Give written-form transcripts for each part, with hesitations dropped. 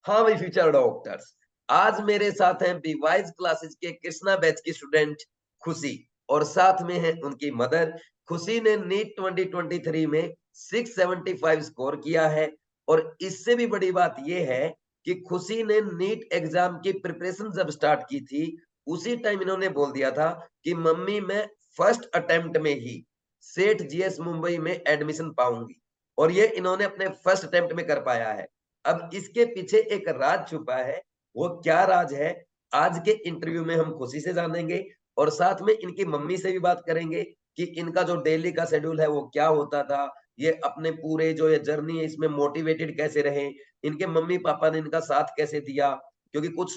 हाँ भाई future doctors, आज मेरे साथ हैं बीवाइज क्लासेस के कृष्णा बैच की स्टूडेंट खुशी और साथ में है उनकी मदर। खुशी ने नीट 2023 में 675 स्कोर किया है और इससे भी बड़ी बात यह है कि खुशी ने नीट एग्जाम की प्रिपरेशन जब स्टार्ट की थी उसी टाइम इन्होंने बोल दिया था कि मम्मी मैं फर्स्ट अटेम्प्ट में ही सेठ जीएस मुंबई में एडमिशन पाऊंगी और ये इन्होंने अपने फर्स्ट अटेम्प्ट में कर पाया है। अब इसके पीछे एक राज छुपा है, वो क्या राज है आज के इंटरव्यू में हम खुशी से जानेंगे और साथ में इनकी मम्मी से भी बात करेंगे कि इनका जो डेली का शेड्यूल है वो क्या होता था, ये अपने पूरे जो ये जर्नी है इसमें मोटिवेटेड कैसे रहे, इनके मम्मी पापा ने इनका साथ कैसे दिया, क्योंकि कुछ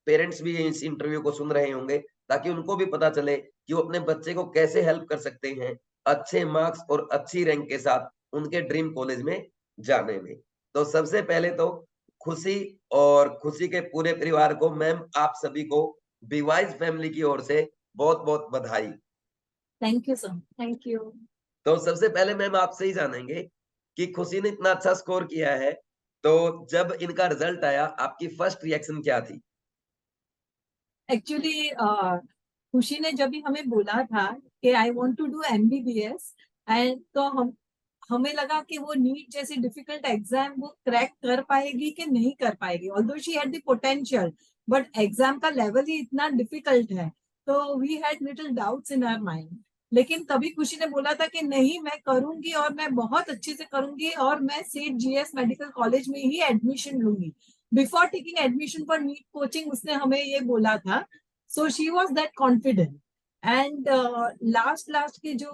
पेरेंट्स भी इस इंटरव्यू को सुन रहे होंगे ताकि उनको भी पता चले कि वो अपने बच्चे को कैसे हेल्प कर सकते हैं अच्छे मार्क्स और अच्छी रैंक के साथ उनके ड्रीम कॉलेज में जाने में। तो सबसे पहले तो खुशी और खुशी के पूरे परिवार को मैम आप सभी को बीवाइज फैमिली की ओर से बहुत-बहुत बधाई। Thank you sir, thank you. तो सबसे पहले मैम आपसे ही जानेंगे कि खुशी ने इतना अच्छा स्कोर किया है, तो जब इनका रिजल्ट आया आपकी फर्स्ट रिएक्शन क्या थी? एक्चुअली खुशी ने जब भी हमें बोला था कि I want to do MBBS, and तो हमें लगा कि वो नीट जैसी डिफिकल्ट एग्जाम वो क्रैक कर पाएगी कि नहीं कर पाएगी, although she had the potential, but exam का लेवल ही इतना डिफिकल्ट है, तो we had little doubts in our mind. लेकिन तभी खुशी ने बोला था कि नहीं, मैं करूंगी और मैं बहुत अच्छे से करूंगी और मैं सेठ जीएस मेडिकल कॉलेज में ही एडमिशन लूंगी। Before taking admission for NEET coaching उसने हमें ये बोला था। So she was that confident. And last के जो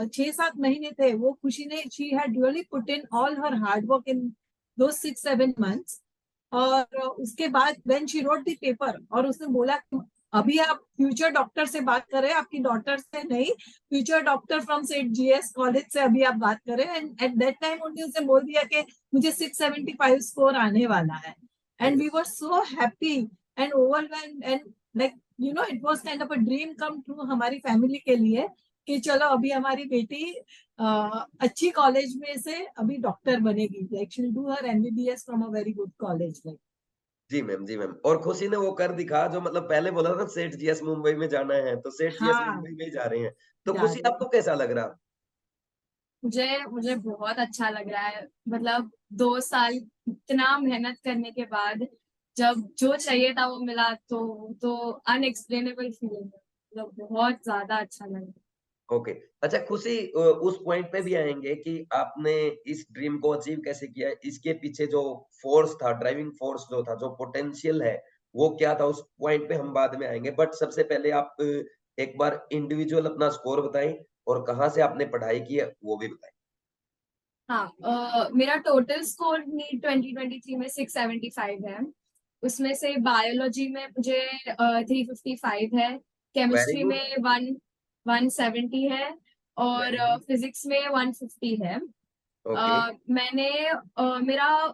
6-7 महीने थे वो खुशी ने she had really put in all her hard work in those 6-7 months. और उसके बाद when she wrote the paper और उसने बोला कि अभी आप फ्यूचर डॉक्टर से बात करें, आपकी डॉटर से नहीं, फ्यूचर डॉक्टर फ्रॉम सेठ जीएस कॉलेज से अभी आप बात करें। एंड एट दैट टाइम उन्होंने उसे बोल दिया कि मुझे 675 स्कोर आने वाला है। And we were so happy and overwhelmed and like it was kind of a dream come true हमारी फैमिली के लिए कि चलो अभी हमारी बेटी अच्छी कॉलेज में से अभी डॉक्टर बनेगी, like she will do her MBBS from a very good college. Like जी मैम, जी मैम। और खुशी ने वो कर दिखा जो मतलब पहले बोला था सेठ जीएस मुंबई में जाना है, तो सेठ जीएस हाँ, मुंबई में ही जा रहे हैं। तो जा खुशी रही है। आपको कैसा लग रहा? मुझे मुझे बहुत अच्छा लग रहा है। मतलब 2 साल इतना मेहनत करने के बाद जब जो चाहिए था वो मिला, तो अनएक्सप्लेनेबल फीलिंग है। मतलब बहुत ज्यादा अच्छा लग रहा है। ओके। अच्छा खुशी उस पॉइंट पे भी आएँगे कि आपने इस ड्रीम को अचीव कैसे किया? इसके पीछे जो फ़ोर्स था, ड्राइविंग फ़ोर्स जो था, जो पोटेंशियल है, वो क्या था? उस पॉइंट पे हम बाद में आएँगे। बट सबसे पहले आप एक बार इंडिविजुअल अपना स्कोर बताएँ और कहाँ से आपने पढ़ाई की है, वो भी बताएँ? हाँ, मेरा टोटल स्कोर नीट 2023 में 675 है। उसमें से बायोलॉजी में मुझे 355 है, वेरी केमिस्ट्री गुड, में 170 है और वेरी गुड। फिजिक्स में 150 है। ओके, मेरा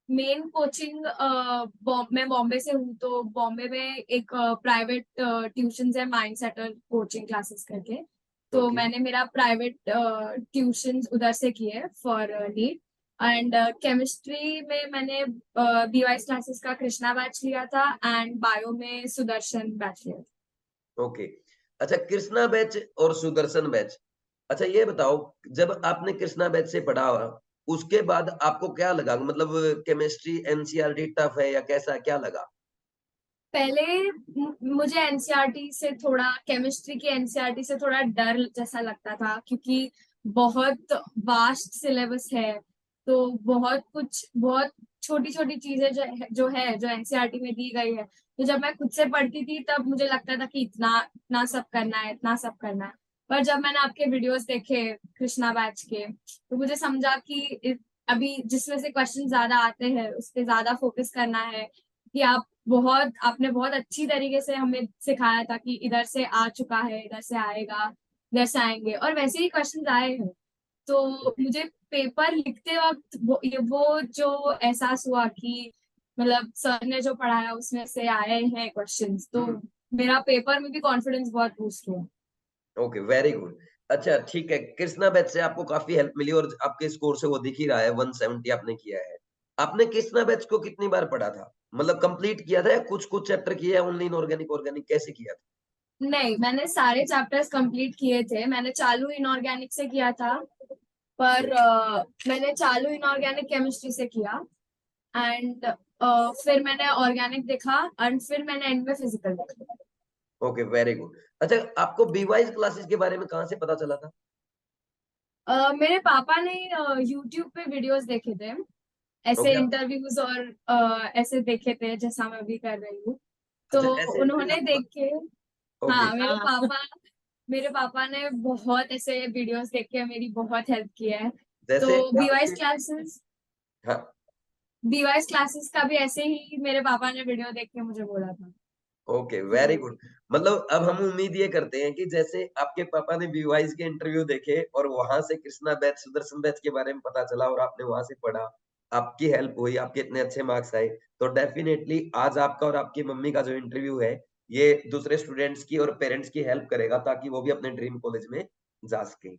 मेन कोचिंग मैं बॉम्बे से हूँ, तो बॉम्बे में एक प्राइवेट ट्यूशन है, माइंड सेटर कोचिंग क्लासेस करके। तो ओके। मैंने मेरा प्राइवेट ट्यूशन उधर से किए फॉर नीट। एंड केमिस्ट्री में मैंने बीवाइस क्लासेस का कृष्णा बैच लिया था एंड बायो में सुदर्शन बैच लिया था। ओके। अच्छा कृष्णा बैच और सुदर्शन बैच। अच्छा ये बताओ जब आपने कृष्णा बैच से पढ़ा उसके बाद आपको क्या लगा? मतलब केमिस्ट्री एनसीईआरटी टफ है या कैसा क्या लगा? पहले मुझे एनसीईआरटी से थोड़ा, केमिस्ट्री की एनसीईआरटी से थोड़ा डर जैसा लगता था, क्योंकि बहुत वास्ट सिलेबस है। तो बहुत कुछ, बहुत छोटी छोटी चीजें जो एनसीईआरटी में दी गई है, तो जब मैं खुद से पढ़ती थी तब मुझे लगता था कि इतना इतना सब करना है, इतना सब करना है। पर जब मैंने आपके वीडियोस देखे कृष्णा बैच के, तो मुझे समझा कि अभी जिसमें से क्वेश्चन ज्यादा आते हैं उस पर ज्यादा फोकस करना है। कि आपने बहुत अच्छी तरीके से हमें सिखाया था कि इधर से आ चुका है, इधर से आएगा, इधर से आएंगे, और वैसे ही क्वेश्चन आए हैं। तो मुझे पेपर लिखते वक्त वो जो एहसास हुआ कि मतलब सर ने जो पढ़ाया उसमें से आए हैं क्वेश्चंस, तो हुँ, मेरा पेपर में भी कॉन्फिडेंस बहुत बूस्ट हुआ। Okay very good. अच्छा ठीक है, कृष्णा बैच से आपको काफ़ी हेल्प मिली और आपके स्कोर से वो दिख ही रहा है 170 आपने किया है। आपने कृष्णा बैच को कितनी बार पढ़ा था? मतलब कंप्लीट किया था या कुछ-कुछ चैप्टर किए या ओनली इनऑर्गेनिक, ऑर्गेनिक कैसे किया था? नहीं, मैंने सारे चैप्टर्स कंप्लीट किए थे। मैंने चालू इनऑर्गेनिक से किया था, पर मैंने चालू इनऑर्गेनिक केमिस्ट्री से किया एंड फिर मैंने ऑर्गेनिक देखा एंड फिर मैंने एंड में फिजिकल देखा। Okay, very good. अच्छा, आपको बीवाइज क्लासेस के बारे में कहाँ से पता चला था? मेरे पापा ने यूट्यूब पे वीडियोस देखे थे, ऐसे ओके, आप इंटरव्यूज और ऐसे देखे थे जैसा मैं भी कर रही हूँ। तो अच्छा ऐसे इंटरव्यू उन्होंने आपके देख पास के, ओके, हाँ, मेरे पापा ने बहुत ऐसे वीडियोस देख के मेरी बहुत हेल्प की है। तो जैसे बीवाइस आपके क्लासेस हाँ, बीवाइस क्लासेस का भी ऐसे ही मेरे पापा ने वीडियो देख के मुझे बोला था। ओके, वेरी तो गुड। मतलब अब हम उम्मीद ये करते हैं कि जैसे आपके पापा ने बीवाइज के इंटरव्यू देखे और वहां से कृष्णा बैच, सुदर्शन बैच के बारे में पता चला और आपने वहां से पढ़ा, आपकी हेल्प हुई, आपके इतने अच्छे मार्क्स आए, तो डेफिनेटली आज आपका और आपकी मम्मी का जो इंटरव्यू है, ये दूसरे स्टूडेंट्स की और पेरेंट्स की हेल्प करेगा ताकि वो भी अपने ड्रीम कॉलेज में जा सके।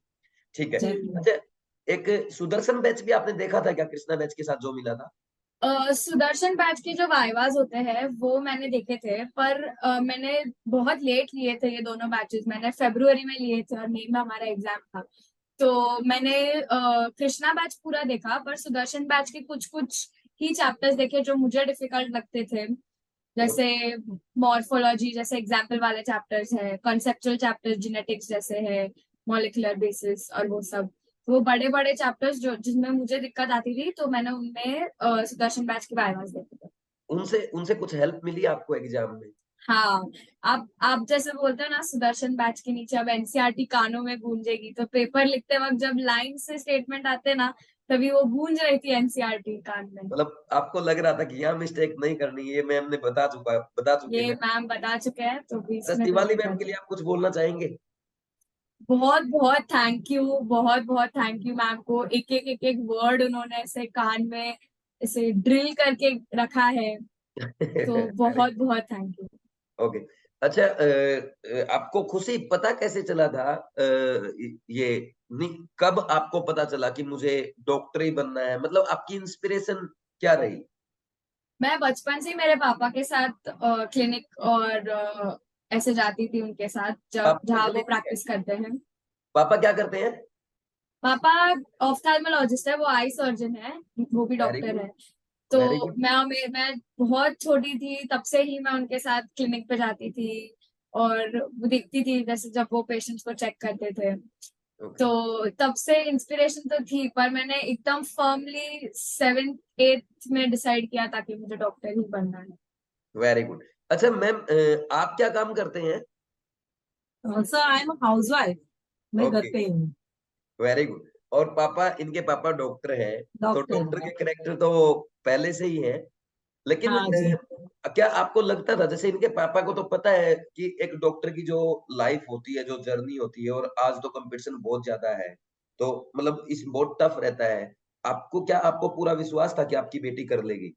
ठीक है। एग्जैक्टली। अच्छा, एक सुदर्शन बैच भी आपने देखा था क्या कृष्णा बैच के साथ जो मिला था? सुदर्शन बैच के जो वाइवास होते हैं वो मैंने देखे थे, पर मैंने बहुत लेट लिए थे ये दोनों बैचेस। मैंने फरवरी में लिए थे और मई में हमारा एग्जाम था। तो मैंने कृष्णा बैच पूरा देखा, पर सुदर्शन बैच के कुछ कुछ ही चैप्टर्स देखे जो मुझे डिफिकल्ट लगते थे, जैसे मॉर्फोलॉजी जैसे एग्जाम्पल वाले चैप्टर्स है, कॉन्सेप्चुअल चैप्टर्स जेनेटिक्स जैसे है, मॉलिक्यूलर बेसिस और वो सब। वो बड़े बड़े चैप्टर्स जो जिसमें मुझे दिक्कत आती थी, तो मैंने उनमें सुदर्शन बैच के वाइवास देखे थे। उनसे उनसे कुछ हेल्प मिली आपको एग्जाम में? हाँ, आप जैसे बोलते हो ना, सुदर्शन बैच के नीचे अब एनसीईआरटी कानों में गूंजेगी, तो पेपर लिखते वक्त जब लाइन से स्टेटमेंट आते ना, तभी वो गूंज रही थी एनसीईआरटी कान में। मतलब आपको लग रहा था कि यहाँ मिस्टेक नहीं करनी है, ये मैम ने बता चुके ये हैं। मैम बता चुके हैं, तो भी अच्छा, इसमें कोई शिवाली मैम दिक्कत के लिए नहीं। आप कुछ बोलना चाहेंगे? बहुत बहुत थैंक यू, बहुत बहुत थैंक यू मैम को। एक एक वर्ड उन्होंने ऐसे कान में ऐसे ड्रिल करके रखा है, तो वेरी बहुत बहुत थैंक यू। ओके। अच्छा, आपको खुशी पता कैसे चला था? ये कब आपको पता चला कि मुझे डॉक्टर ही बनना है? मतलब आपकी इंस्पिरेशन क्या रही? मैं बचपन से ही मेरे पापा के साथ क्लिनिक और ऐसे जाती थी उनके साथ, जब पापा जहाँ वो क्लिनिक है? प्रैक्टिस करते हैं। पापा क्या करते हैं? पापा ऑफ्थेल्मोलॉजिस्ट है, वो आई सर्जन है, वो भी वेरी डॉक्टर गुड, है। तो वेरी गुड। मैं बहुत छोटी थी तब से ही मैं उनके साथ क्लिनिक पे जाती थी, और वो दिखती थी जैसे जब वो पेशेंट्स को चेक करते थे। ओके, तो तब से इंस्पिरेशन तो थी, पर मैंने एकदम फर्मली 7th 8th में डिसाइड किया था कि मुझे डॉक्टर ही बनना है। Very good. अच्छा मैम, आप क्या काम करते हैं? Sir I am housewife. मैं घर ओके, पे ही हूँ। Very good. और पापा, इनके पापा डॉक्टर हैं, तो डॉक्टर डॉक्टर है। के कैरेक्टर तो पहले से ही है। लेकिन हाँ जी। क्या आपको लगता था, जैसे इनके पापा को तो पता है कि एक डॉक्टर की जो लाइफ होती है, जो जर्नी होती है, और आज तो कंपटीशन बहुत ज्यादा है, तो मतलब इस बहुत टफ रहता है। आपको पूरा विश्वास था कि आपकी बेटी कर लेगी?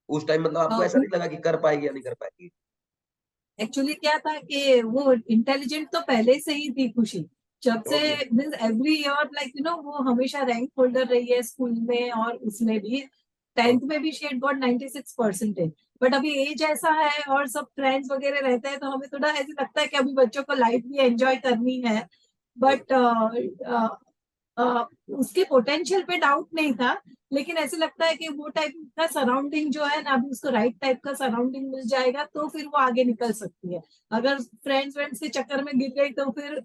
उस टाइम मतलब आपको ऐसा नहीं लगा कि कर पाएगी या नहीं कर पाएगी? एक्चुअली क्या था कि वो इंटेलिजेंट तो पहले से ही थी खुशी। जब से okay, means every year like वो हमेशा रैंक होल्डर रही है स्कूल में, और उसमें भी 10th में भी शी हैड गॉट 96%। बट अभी एज ऐसा है और सब फ्रेंड्स वगैरह रहते हैं, तो हमें थोड़ा ऐसे लगता है कि अभी बच्चों को लाइफ भी एंजॉय करनी है। बट उसके पोटेंशियल पे डाउट नहीं था। लेकिन ऐसे लगता है कि वो टाइप का सराउंडिंग जो है ना, अभी उसको राइट टाइप का सराउंडिंग मिल जाएगा तो फिर वो आगे निकल सकती है। अगर फ्रेंड्स के चक्कर में गिर गई तो फिर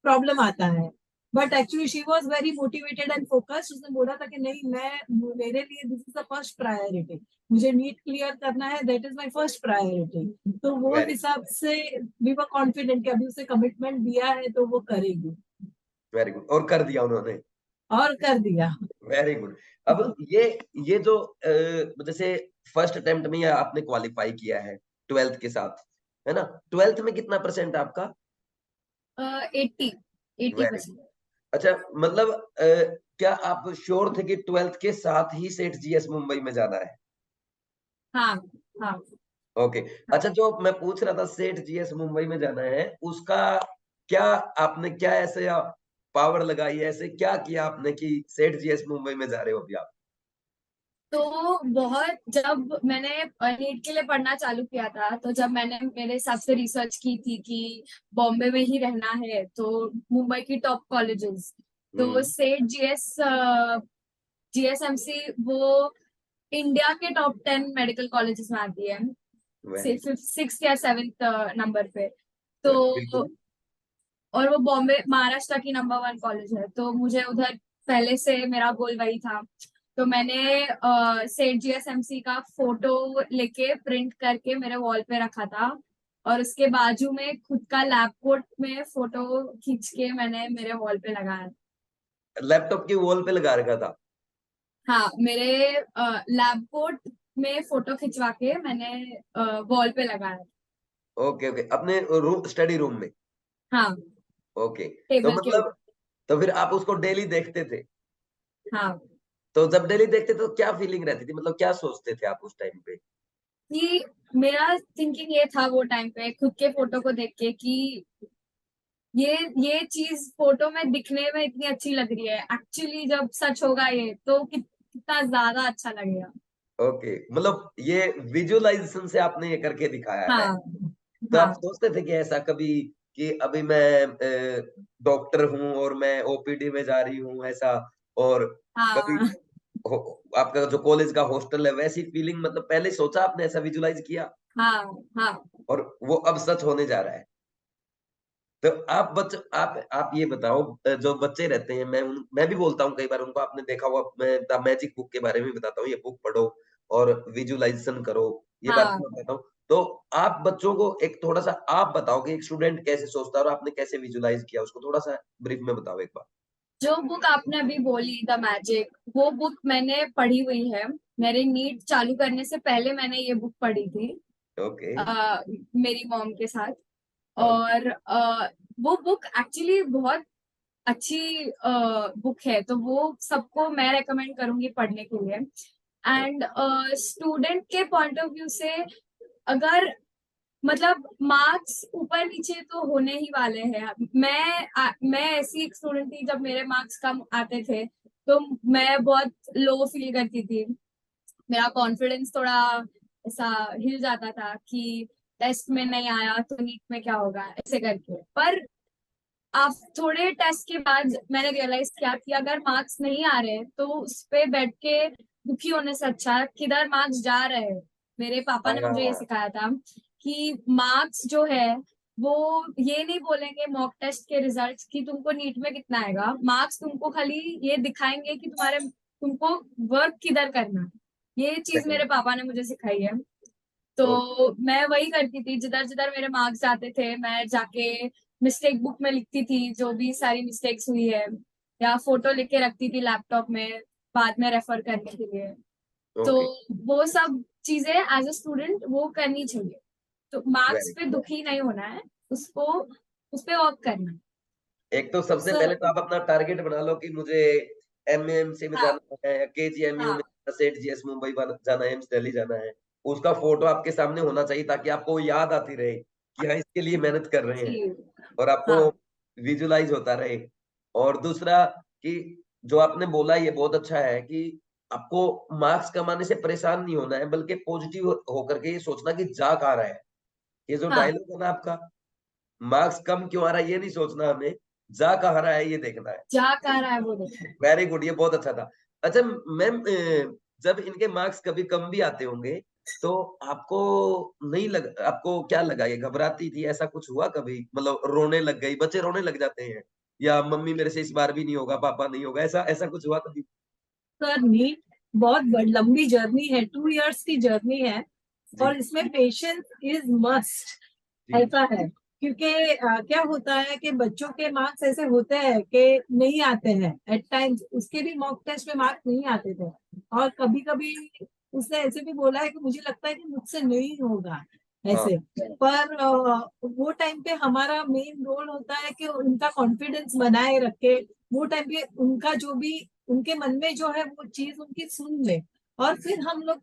प्रॉब्लम आता है। But actually she was very motivated and focused. उसने बोला था कि नहीं, मैं मेरे लिए this is the first priority. मुझे नीट क्लियर करना है, that is my first priority. तो वो वेरी हिसाब से वी वर कॉन्फिडेंट कि अभी उसे कमिटमेंट दिया है तो वो करेगी। वेरी गुड, और कर दिया उन्होंने। और कर दिया। Very good. अब ये जो जैसे फर्स्ट अटेम्प्ट में या आपने क्वालिफाई किया है 12th के साथ, है ना? 12th में कितना परसेंट आपका? 80 वेरी 80%। गुड। अच्छा, मतलब क्या आप श्योर थे कि 12th के साथ ही सेठ जीएस मुंबई में जाना है? हाँ हाँ ओके। हाँ। अच्छा, जो मैं पूछ रहा था सेठ जीएस मुंबई में जाना है, उसका क्या आपने क्या ऐसे पावर लगाई है, ऐसे क्या किया आपने कि सेठ जीएस मुंबई में जा रहे हो अभी आप? तो बहुत, जब मैंने नीट के लिए पढ़ना चालू किया था, तो जब मैंने मेरे हिसाब से रिसर्च की थी कि बॉम्बे में ही रहना है, तो मुंबई की टॉप कॉलेजेस, तो सेठ जीएसएमसी वो इंडिया के टॉप 10 मेडिकल कॉलेजेस में आती है, वेरी सिक्स या सेवेंथ नंबर पे। तो बिल्कुल। और वो बॉम्बे महाराष्ट्र की नंबर 1 कॉलेज है, तो मुझे उधर पहले से मेरा गोल वही था। तो मैंने सेठ जीएसएमसी का फोटो लेके प्रिंट करके मेरे वॉल पे रखा था, और उसके बाजू में खुद का लैब कोट में फोटो खींच के मैंने मेरे वॉल पे लगाया। लैपटॉप की वॉल पे लगा रखा था? हाँ, मेरे लैब कोट में फोटो खिंचवा के मैंने वॉल पे लगाया। ओके ओके, अपने रूम, स्टडी रूम में? हाँ, ओके। तो टेबल के मतलब, ऊपर। तो फिर आप उसको डेली देखते थे? हाँ, तो जब डेली देखते तो क्या फीलिंग रहती थी, मतलब क्या सोचते थे आप उस टाइम पे? कि मेरा थिंकिंग ये था वो टाइम पे खुद के फोटो को देख के कि ये चीज फोटो में दिखने में इतनी अच्छी लग रही है, एक्चुअली जब सच होगा ये तो कितना ज्यादा अच्छा लगेगा। ओके, मतलब ये विजुअलाइजेशन से आपने ये करके दिखाया है। हाँ, तो आप हाँ, सोचते थे कि ऐसा कभी, कि अभी मैं डॉक्टर हूँ और मैं ओपीडी में जा रही हूँ ऐसा, और कभी हाँ, आपका जो कॉलेज का हॉस्टल है वैसी फीलिंग, मतलब पहले सोचा आपने, ऐसा विजुअलाइज किया हाँ, हाँ, और वो अब सच होने जा रहा है? तो आप आप ये बताओ, जो बच्चे रहते हैं, मैं भी बोलता हूँ कई बार उनको, आपने देखा होगा, मैं द मैजिक बुक के बारे में बताता हूँ, ये बुक पढ़ो और विजुअलाइजेशन करो, ये बातें हाँ। मैं बताता हूँ। तो आप बच्चों को एक थोड़ा-सा आप बताओ कि एक स्टूडेंट कैसे सोचता है और आपने कैसे विजुअलाइज किया उसको, थोड़ा-सा ब्रीफ में बताओ एक बार? जो बुक आपने अभी बोली द मैजिक, वो बुक मैंने पढ़ी हुई है। मेरे नीट चालू करने से पहले मैंने ये बुक पढ़ी थी ओके, मेरी मॉम के साथ। ओके, और वो बुक एक्चुअली बहुत अच्छी बुक है, तो वो सबको मैं रेकमेंड करूंगी पढ़ने के लिए। एंड स्टूडेंट के पॉइंट ऑफ व्यू से, अगर मतलब मार्क्स ऊपर नीचे तो होने ही वाले हैं। मैं ऐसी एक स्टूडेंट थी, जब मेरे मार्क्स कम आते थे तो मैं बहुत लो फील करती थी, मेरा कॉन्फिडेंस थोड़ा ऐसा हिल जाता था कि टेस्ट में नहीं आया तो नीट में क्या होगा, ऐसे करके। पर आप थोड़े टेस्ट के बाद मैंने रियलाइज किया कि अगर मार्क्स नहीं आ रहे तो उस पे बैठ के दुखी होने से अच्छा किधर मार्क्स जा रहे हैं। मेरे पापा ने मुझे ये हाँ, सिखाया था कि मार्क्स जो है वो ये नहीं बोलेंगे मॉक टेस्ट के रिजल्ट्स कि तुमको नीट में कितना आएगा, मार्क्स तुमको खाली ये दिखाएंगे कि तुमको वर्क किधर करना है। ये चीज सही, मेरे पापा ने मुझे सिखाई है। ओके, तो मैं वही करती थी, जिधर जिधर मेरे मार्क्स आते थे मैं जाके मिस्टेक बुक में लिखती थी जो भी सारी मिस्टेक्स हुई है, या फोटो लिख के रखती थी लैपटॉप में बाद में रेफर करने के लिए। तो ओके, वो सब चीजें एज अ स्टूडेंट वो करनी चाहिए। तो मार्क्स वेरी पे गुड। दुखी नहीं होना है, उसको उस पे वर्क करना है। एक तो सबसे सो पहले तो आप अपना टारगेट बना लो कि मुझे एमएमसी में हाँ, जाना है, केजीएमयू में, हाँ, सेठ जीएस मुंबई जाना है, एम्स दिल्ली जाना है। उसका फोटो आपके सामने होना चाहिए ताकि आपको वो याद आती रहे कि हाँ, इसके लिए मेहनत कर रहे हैं, जी, और आपको हाँ, विजुअलाइज होता रहे। और दूसरा कि जो आपने बोला ये बहुत अच्छा है कि आपको मार्क्स कमाने से परेशान नहीं होना है, बल्कि पॉजिटिव होकर के ये सोचना कि जा कहाँ रहा है। ये जो हाँ, डायलॉग है ना आपका, मार्क्स कम क्यों आ रहा है ये नहीं सोचना हमें, जा कहाँ रहा है ये देखना है। जा कह रहा है वो देखो। वेरी गुड, ये बहुत अच्छा था। अच्छा मैम, जब इनके मार्क्स कभी कम भी आते होंगे तो आपको नहीं लग, आपको क्या लगा, ये घबराती थी, ऐसा कुछ हुआ कभी, मतलब रोने लग गई, बच्चे रोने लग जाते हैं, या मम्मी मेरे से इस बार भी नहीं होगा, पापा नहीं होगा, ऐसा ऐसा कुछ हुआ कभी? सर नीट बहुत लंबी जर्नी है, 2 इयर्स की जर्नी है, जी, और इसमें पेशेंस इज मस्ट, जी, ऐसा है। क्योंकि क्या होता है कि बच्चों के मार्क्स ऐसे होते हैं कि नहीं आते हैं, एट टाइम्स उसके भी मॉक टेस्ट में मार्क्स नहीं आते थे, और कभी कभी उसने ऐसे भी बोला है कि मुझे लगता है कि मुझसे नहीं होगा हाँ, ऐसे। पर वो टाइम पे हमारा मेन रोल होता है कि उनका कॉन्फिडेंस बनाए रखे, वो टाइम पे उनका जो भी उनके मन में जो है वो चीज उनकी सुन ले, और फिर हम लोग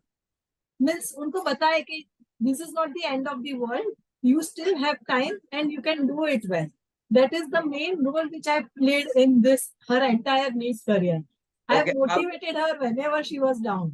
मीन्स उनको बताए कि this is not the end of the world, you still have time and you can do it well. That is the main role which I played in this her entire NEET career. I okay. have आप motivated her whenever she was down.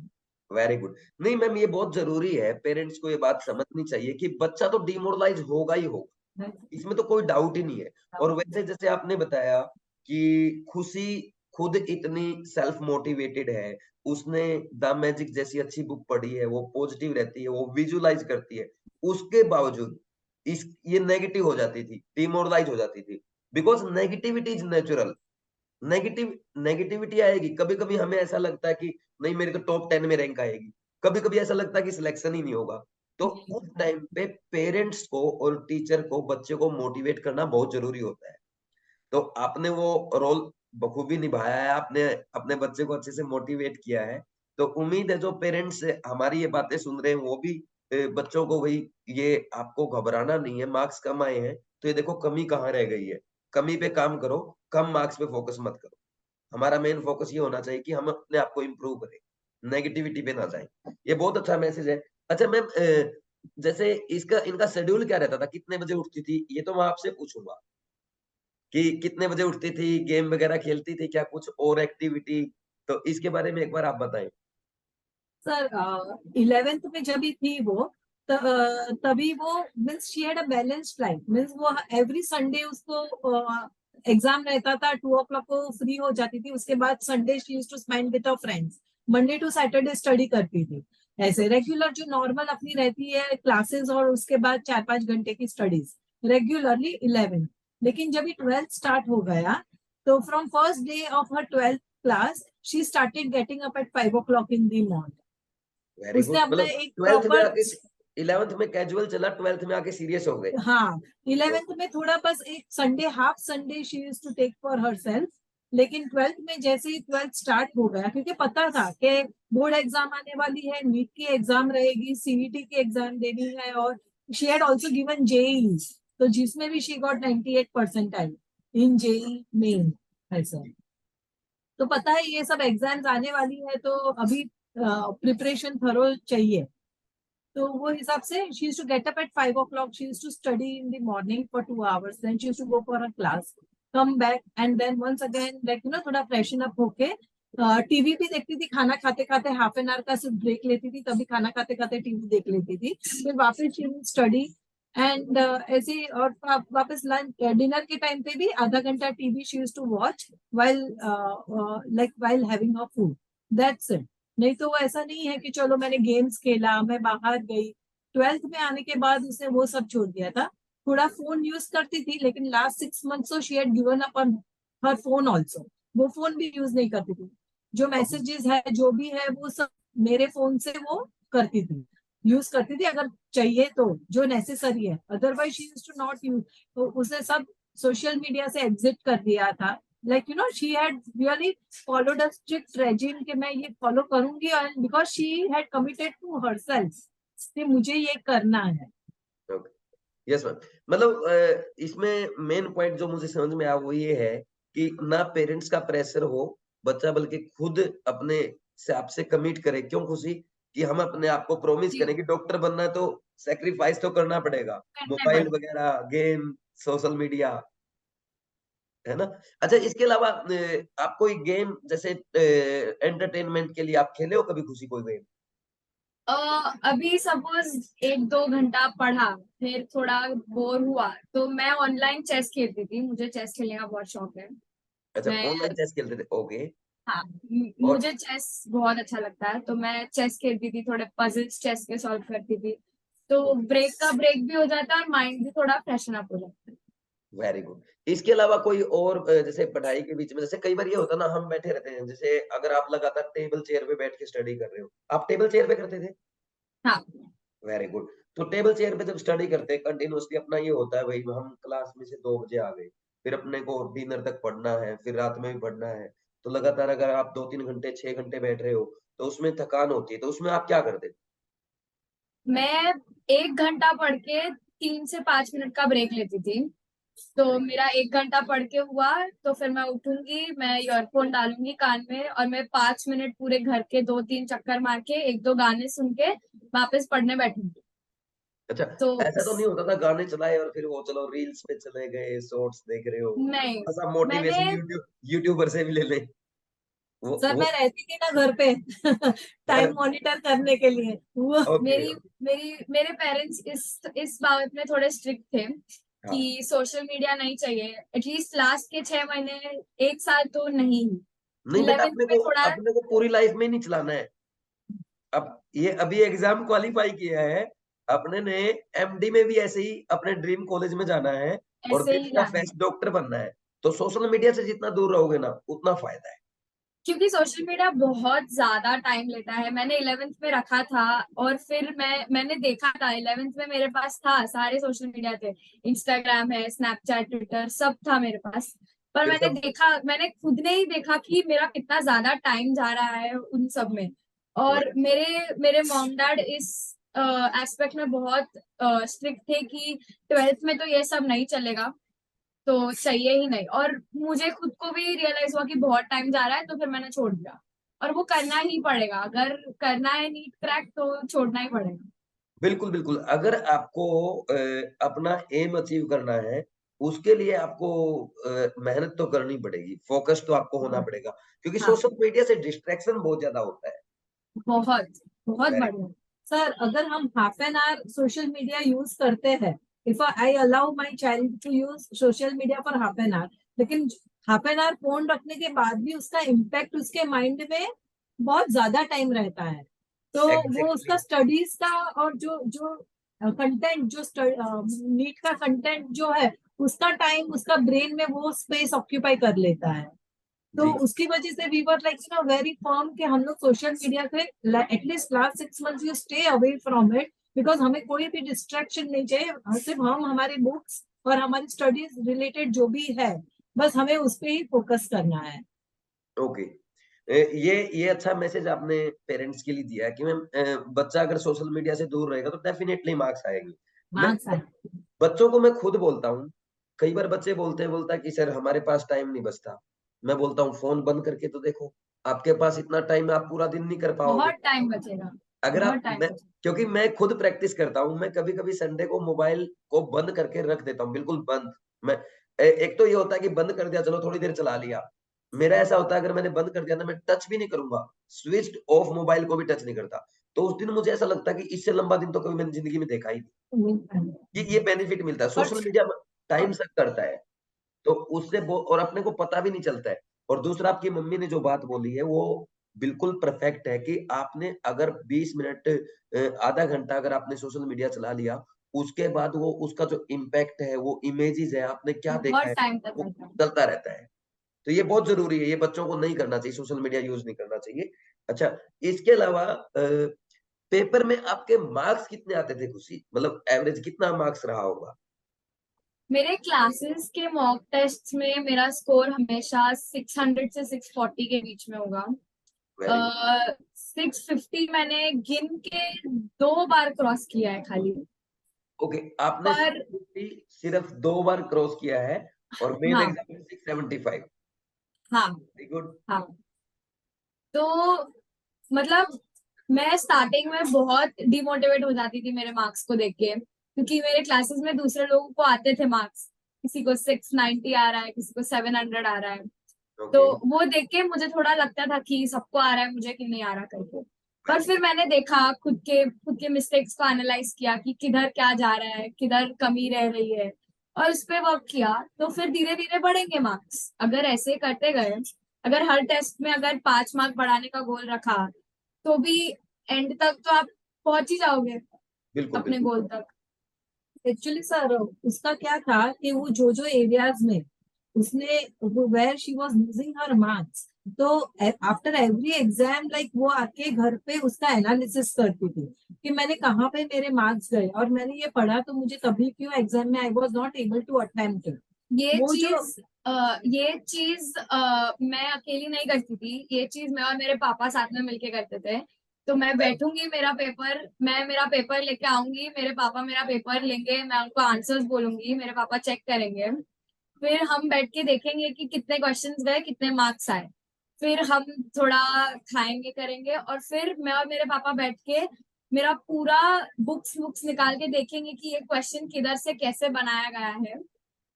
Very good. नहीं ma'am, ये बहुत जरूरी है, parents को ये बात समझनी चाहिए कि बच्चा तो डिमोरलाइज होगा ही होगा, इसमें तो कोई डाउट ही नहीं है। और वैसे जैसे आपने बताया कि खुशी खुद इतनी सेल्फ मोटिवेटेड है, उसने द मैजिक जैसी अच्छी बुक पढ़ी है, वो पॉजिटिव रहती है, वो विजुअलाइज करती है, उसके बावजूद इस ये नेगेटिव हो जाती थी, डिमोरलाइज हो जाती थी, because negativity is natural. Negativity आएगी, कभी-कभी हमें ऐसा लगता है कि नहीं मेरी तो टॉप 10 में रैंक आएगी, कभी-कभी ऐसा लगता है कि सिलेक्शन ही नहीं होगा। तो उस टाइम पे पेरेंट्स को और टीचर को बच्चे को मोटिवेट करना बहुत ज़रूरी होता है। तो आपने वो रोल बखूबी निभाया है, आपने अपने बच्चे को अच्छे से मोटिवेट किया है। तो उम्मीद है जो पेरेंट्स हमारी ये बातें सुन रहे हैं वो भी बच्चों को वही, ये आपको घबराना नहीं है, मार्क्स कम आए हैं, तो ये देखो कमी कहाँ रह गई है। कमी पे काम करो, कम मार्क्स पे फोकस मत करो। हमारा मेन फोकस ये होना चाहिए कि हम अपने आप को इम्प्रूव करें, नेगेटिविटी पे ना जाएँ। ये बहुत अच्छा मैसेज है। अच्छा मैम, जैसे इसका इनका शेड्यूल क्या रहता था? कितने बजे उठती थी? ये तो मैं आपसे पूछूँगा कि कितने बजे उठती थी, गेम वगैरह खेलती थी क्या कुछ और एक्टिविटी? तो इसके बारे में एक बार आप बताएँ। सर 11th में जब भी थी वो तभी वो means she had a balanced life, means वो एवरी संडे उसको एग्जाम रहता था, 2 o'clock को फ्री हो जाती थी, उसके बाद Sunday she used to spend with her friends, Monday to Saturday study करती थी। ऐसे रेगुलर जो नॉर्मल अपनी रहती है क्लासेस और उसके बाद 4-5 घंटे की स्टडीज रेगुलरली 11। लेकिन जब 12th स्टार्ट हो गया तो from first day of her 12th class she started getting up at 5 o'clock in the morning. Very उसने गुड, अपना मतलब एक 12th में प्रॉपर, आके 11th में कैजुअल चला, 12th में आके सीरियस हो गए। हाँ, तो 11th में थोड़ा बस एक Sunday, half Sunday she used to take for herself. लेकिन 12th में जैसे ही 12th स्टार्ट हो गया, क्योंकि पता था कि बोर्ड एग्जाम आने वाली है, नीट की एग्जाम रहेगी, सीईटी की एग्जाम देनी है, और she had also given JEE, तो जिसमें भी she got 98 percentile in JEE Main. ऐसा तो पता है ये सब एग्जाम्स आने वाली है, तो अभी प्रिपरेशन थरो चाहिए। तो वो हिसाब से she used to get up at 5 o'clock. She used to study in the morning for 2 hours. Then she used to go for a class, come back, and then once again like थोड़ा freshen up होके TV भी देखती थी, खाना खाते खाते half an our का सिर्फ ब्रेक लेती थी, तभी खाना खाते खाते टीवी देख लेती थी, फिर वापस शी स्टडी एंड ऐसे ही, और वापस लंच डिनर के टाइम पे भी आधा घंटा TV she used to watch while like while having her food, that's it. नहीं तो वो ऐसा नहीं है कि चलो मैंने गेम्स खेला, मैं बाहर गई। 12th में आने के बाद उसने वो सब छोड़ दिया था। थोड़ा फोन यूज करती थी, लेकिन last 6 months she had given up on her phone also. वो फोन भी यूज नहीं करती थी, जो मैसेजेस है जो भी है वो सब मेरे फोन से वो करती थी, यूज करती थी अगर चाहिए तो, जो नेसेसरी है, otherwise she used to not use. तो उसने सब सोशल मीडिया से एग्जिट कर दिया था। Like she had really followed a strict regime कि मैं ये फॉलो करूंगी, और because she had committed to herself कि मुझे ये करना है। यस मैम, मतलब इसमें मेन पॉइंट जो मुझे समझ में आया वो ये है कि ना पेरेंट्स का प्रेशर हो, बच्चा बल्कि खुद अपने से आपसे कमिट करे। क्यों खुशी? कि हम अपने आप को प्रॉमिस जी, करें कि डॉक्टर बनना है तो सैक्रिफाइस तो करना पड़ेगा। करने मोबाइल पड़े। वगैरह, गेम, सोशल मीडिया, है ना? अच्छा, इसके अलावा आप कोई गेम जैसे एंटरटेनमेंट के लिए आप खेले हो कभी खुशी कोई गेम? अभी सपोज 1-2 घंटा पढ़ा, फिर थोड़ा बोर हुआ तो मैं ऑनलाइन चेस खेलती थी, मुझे चेस खेलने का बहुत शौक है। अच्छा, मैं ऑनलाइन चेस खेलते थे, ओके। हाँ, और मुझे चेस बहुत अच्छा लगता है, तो मैं चेस खेलती थी, थोड़े पजल्स चेस के सॉल्व करती थी, तो ब्रेक का ब्रेक भी हो जाता है और माइंड भी थोड़ा फ्रेशन अप हो जाता है। Very good. इसके अलावा कोई और जैसे पढ़ाई के बीच में जैसे कई बार ये होता है ना, हम बैठे रहते हैं, जैसे अगर आप लगातार टेबल चेयर पे बैठ के स्टडी कर रहे हो, आप टेबल चेयर पे करते थे? हाँ, वेरी गुड। तो टेबल चेयर पे जब स्टडी करते हैं कंटिन्यूअसली, अपना ये होता है भाई हम क्लास में से 2 बजे आ गए, फिर अपने को डिनर तक पढ़ना है, फिर रात में भी पढ़ना है। तो लगातार अगर आप 2-3 घंटे, 6 घंटे बैठ रहे हो, तो उसमें थकान होती है, तो उसमें आप क्या करते थे? मैं 1 घंटा पढ़ के 3 से 5 मिनट का ब्रेक लेती थी। तो मेरा 1 घंटा पढ़ के हुआ, तो फिर मैं उठूंगी, मैं ईयरफोन डालूंगी कान में, और मैं 5 मिनट पूरे घर के 2-3 चक्कर मार के 1-2 गाने सुन के वापस पढ़ने बैठूंगी। अच्छा, तो ऐसा तो नहीं होता था गाने चलाए और फिर वो चलो रील्स पे चले गए, शॉर्ट्स देख रहे हो, नहीं, थोड़ा-सा मैंने मोटिवेशन यूट्यूबर से भी ले लें? सर वो मैं रहती थी ना घर पे टाइम मॉनिटर करने के लिए वो ओके। मेरे पेरेंट्स इस बाबत में थोड़े स्ट्रिक्ट थे हाँ, कि सोशल मीडिया नहीं चाहिए, एटलीस्ट लास्ट के 6 महीने, 1 साल तो नहीं। नहीं बेटा, 11th में थोड़ा अपने को पूरी लाइफ में नहीं चलाना है। अब ये अभी एग्जाम क्वालिफाई किया है, अपने ने एमडी में भी ऐसे ही अपने ड्रीम कॉलेज में जाना है और ऐसे देश ही का जाना, बेस्ट डॉक्टर बनना है। तो सोशल मीडिया से जितना दूर रहोगे ना, उतना फायदा है। क्योंकि सोशल मीडिया बहुत ज्यादा टाइम लेता है। मैंने 11th में रखा था और फिर मैंने देखा था 11th में मेरे पास था, सारे सोशल मीडिया थे, इंस्टाग्राम है, स्नैपचैट, ट्विटर, सब था मेरे पास। पर फिर मैंने सब देखा, मैंने खुद ने ही देखा कि मेरा कितना ज्यादा टाइम जा रहा है उन सब में। और मेरे मेरे मॉम डैड इस एस्पेक्ट में बहुत स्ट्रिक्ट थे कि 12th में तो ये सब नहीं चलेगा, तो चाहिए ही नहीं। और मुझे खुद को भी रियलाइज हुआ कि बहुत टाइम जा रहा है, तो फिर मैंने छोड़ दिया। और वो करना ही पड़ेगा, अगर करना है नीट क्रैक तो छोड़ना ही पड़ेगा। बिल्कुल, बिल्कुल। अगर आपको अपना एम अचीव करना है, उसके लिए आपको मेहनत तो करनी पड़ेगी, फोकस तो आपको होना हाँ, पड़ेगा, क्योंकि हाँ, सोशल मीडिया से डिस्ट्रैक्शन बहुत ज़्यादा होता है। बहुत बहुत वेरी बढ़िया। सर अगर हम half an hour social media use करते हैं, if I allow my child to use social media for half an hour, लेकिन हाफ एन आवर फोन रखने के बाद भी उसका इम्पैक्ट उसके माइंड में बहुत ज्यादा टाइम रहता है, तो वो एग्ज़ैक्टली। उसका स्टडीज का और जो जो कंटेंट जो नीट का कंटेंट जो है उसका टाइम उसका ब्रेन में वो स्पेस ऑक्यूपाई कर लेता है। तो जी, उसकी वजह से we were like very firm कि हम लोग सोशल मीडिया से at least last 6 months you stay away from it, because हमें कोई भी डिस्ट्रैक्शन नहीं चाहिए, सिर्फ हम हमारी बुक्स और हमारी स्टडीज रिलेटेड जो भी है बस हमें उस पर ही फोकस करना है। ओके। ये अच्छा मैसेज आपने पेरेंट्स के लिए दिया है कि मैम बच्चा अगर सोशल मीडिया से दूर रहेगा तो डेफिनिटली मार्क्स आएँगे। मैं हाँ सर। बच्चों को मैं खुद बोलता हूँ, कई बार बच्चे बोलता है कि सर हमारे पास टाइम नहीं बचता। मैं बोलता हूँ फ़ोन बंद करके तो देखो, आपके पास इतना टाइम है आप पूरा दिन नहीं कर पाओगे। बहुत टाइम बचेगा, अगर बहुत आप टाइम मैं बचेगा। क्योंकि मैं खुद प्रैक्टिस करता हूँ, मैं कभी-कभी संडे को मोबाइल को बंद करके रख देता हूँ, बिल्कुल बंद। मैं एक तो ये होता है कि बंद कर दिया चलो थोड़ी देर चला लिया। मेरा ऐसा होता है अगर मैंने बंद कर दिया ना मैं टच भी नहीं करूँगा, स्विच्ड ऑफ मोबाइल को भी टच नहीं करता। तो उस दिन मुझे ऐसा लगता है कि इससे लंबा दिन तो कभी मैंने ज़िंदगी में देखा ही नहीं। ये बेनिफिट मिलता है, और सोशल मीडिया टाइम सर्व करता है। तो उससे वो और अपने को पता भी नहीं चलता है। और दूसरा आपकी मम्मी ने जो बात बोली है वो बिल्कुल परफेक्ट है कि आपने अगर 20 मिनट आधा घंटा अगर आपने सोशल मीडिया चला लिया, उसके बाद वो उसका जो इम्पैक्ट है, वो इमेजेस है, आपने क्या देखा बहुत है, टाइम तक वो रहता है। चलता रहता है। तो ये बहुत ज़रूरी है, ये बच्चों को नहीं करना चाहिए, सोशल मीडिया यूज़ नहीं करना चाहिए। अच्छा, इसके अलावा पेपर में आपके मार्क्स कितने आते थे खुशी? मतलब एवरेज कितना मार्क्स रहा होगा? मेरे क्लासेस के मॉक टेस्ट में मेरा स्कोर हमेशा 600 से 640 के बीच में होगा। Very good. 650 मैंने गिन के 2 बार क्रॉस किया है खाली। ओके, आपने पर 650 सिर्फ 2 बार क्रॉस किया है और मेन हाँ, एग्ज़ाम में 675। हाँ, वेरी गुड। हाँ। तो मतलब मैं स्टार्टिंग में बहुत डिमोटिवेट हो जाती थी मेरे मार्क्स को देख के, क्योंकि मेरे क्लासेस में दूसरे लोगों को आते थे मार्क्स, किसी को 690 आ रहा है, किसी को 700 आ रहा है। तो ओके, वो देख के मुझे थोड़ा लगता था कि सबको आ रहा है, मुझे क्यों नहीं आ रहा करके। पर वेरी फिर मैंने देखा, खुद के मिस्टेक्स को एनालाइज किया कि किधर क्या जा रहा है, किधर कमी रह रही है, और उस पे वर्क किया, तो फिर धीरे धीरे बढ़ेंगे मार्क्स अगर ऐसे करते गए। अगर हर टेस्ट में अगर 5 मार्क बढ़ाने का गोल रखा, तो भी एंड तक तो आप पहुंच ही जाओगे बिल्कुल, अपने बिल्कुल। गोल तक। एक्चुअली सर उसका क्या था कि वो जो जो एरियाज में उसने where she was losing her marks, तो आफ्टर एवरी एग्जाम लाइक वो आके घर पे उसका एनालिसिस करती थी कि मैंने कहाँ पे मेरे मार्क्स गए और मैंने ये पढ़ा तो मुझे तभी क्यों एग्जाम में I was not able to attempt. ये वो जो चीज ये चीज मैं अकेली नहीं करती थी, ये चीज मैं और मेरे पापा साथ में मिलके करते थे। तो मैं बैठूंगी, मेरा पेपर लेके आऊंगी, मेरे पापा मेरा पेपर लेंगे, मैं उनको आंसर्स बोलूंगी, मेरे पापा चेक करेंगे। फिर हम बैठ के देखेंगे कि कितने क्वेश्चंस गए, कितने मार्क्स आए। फिर हम थोड़ा खाएंगे करेंगे, और फिर मैं और मेरे पापा बैठ के मेरा पूरा बुक्स बुक्स निकाल के देखेंगे कि ये क्वेश्चन किधर से कैसे बनाया गया है।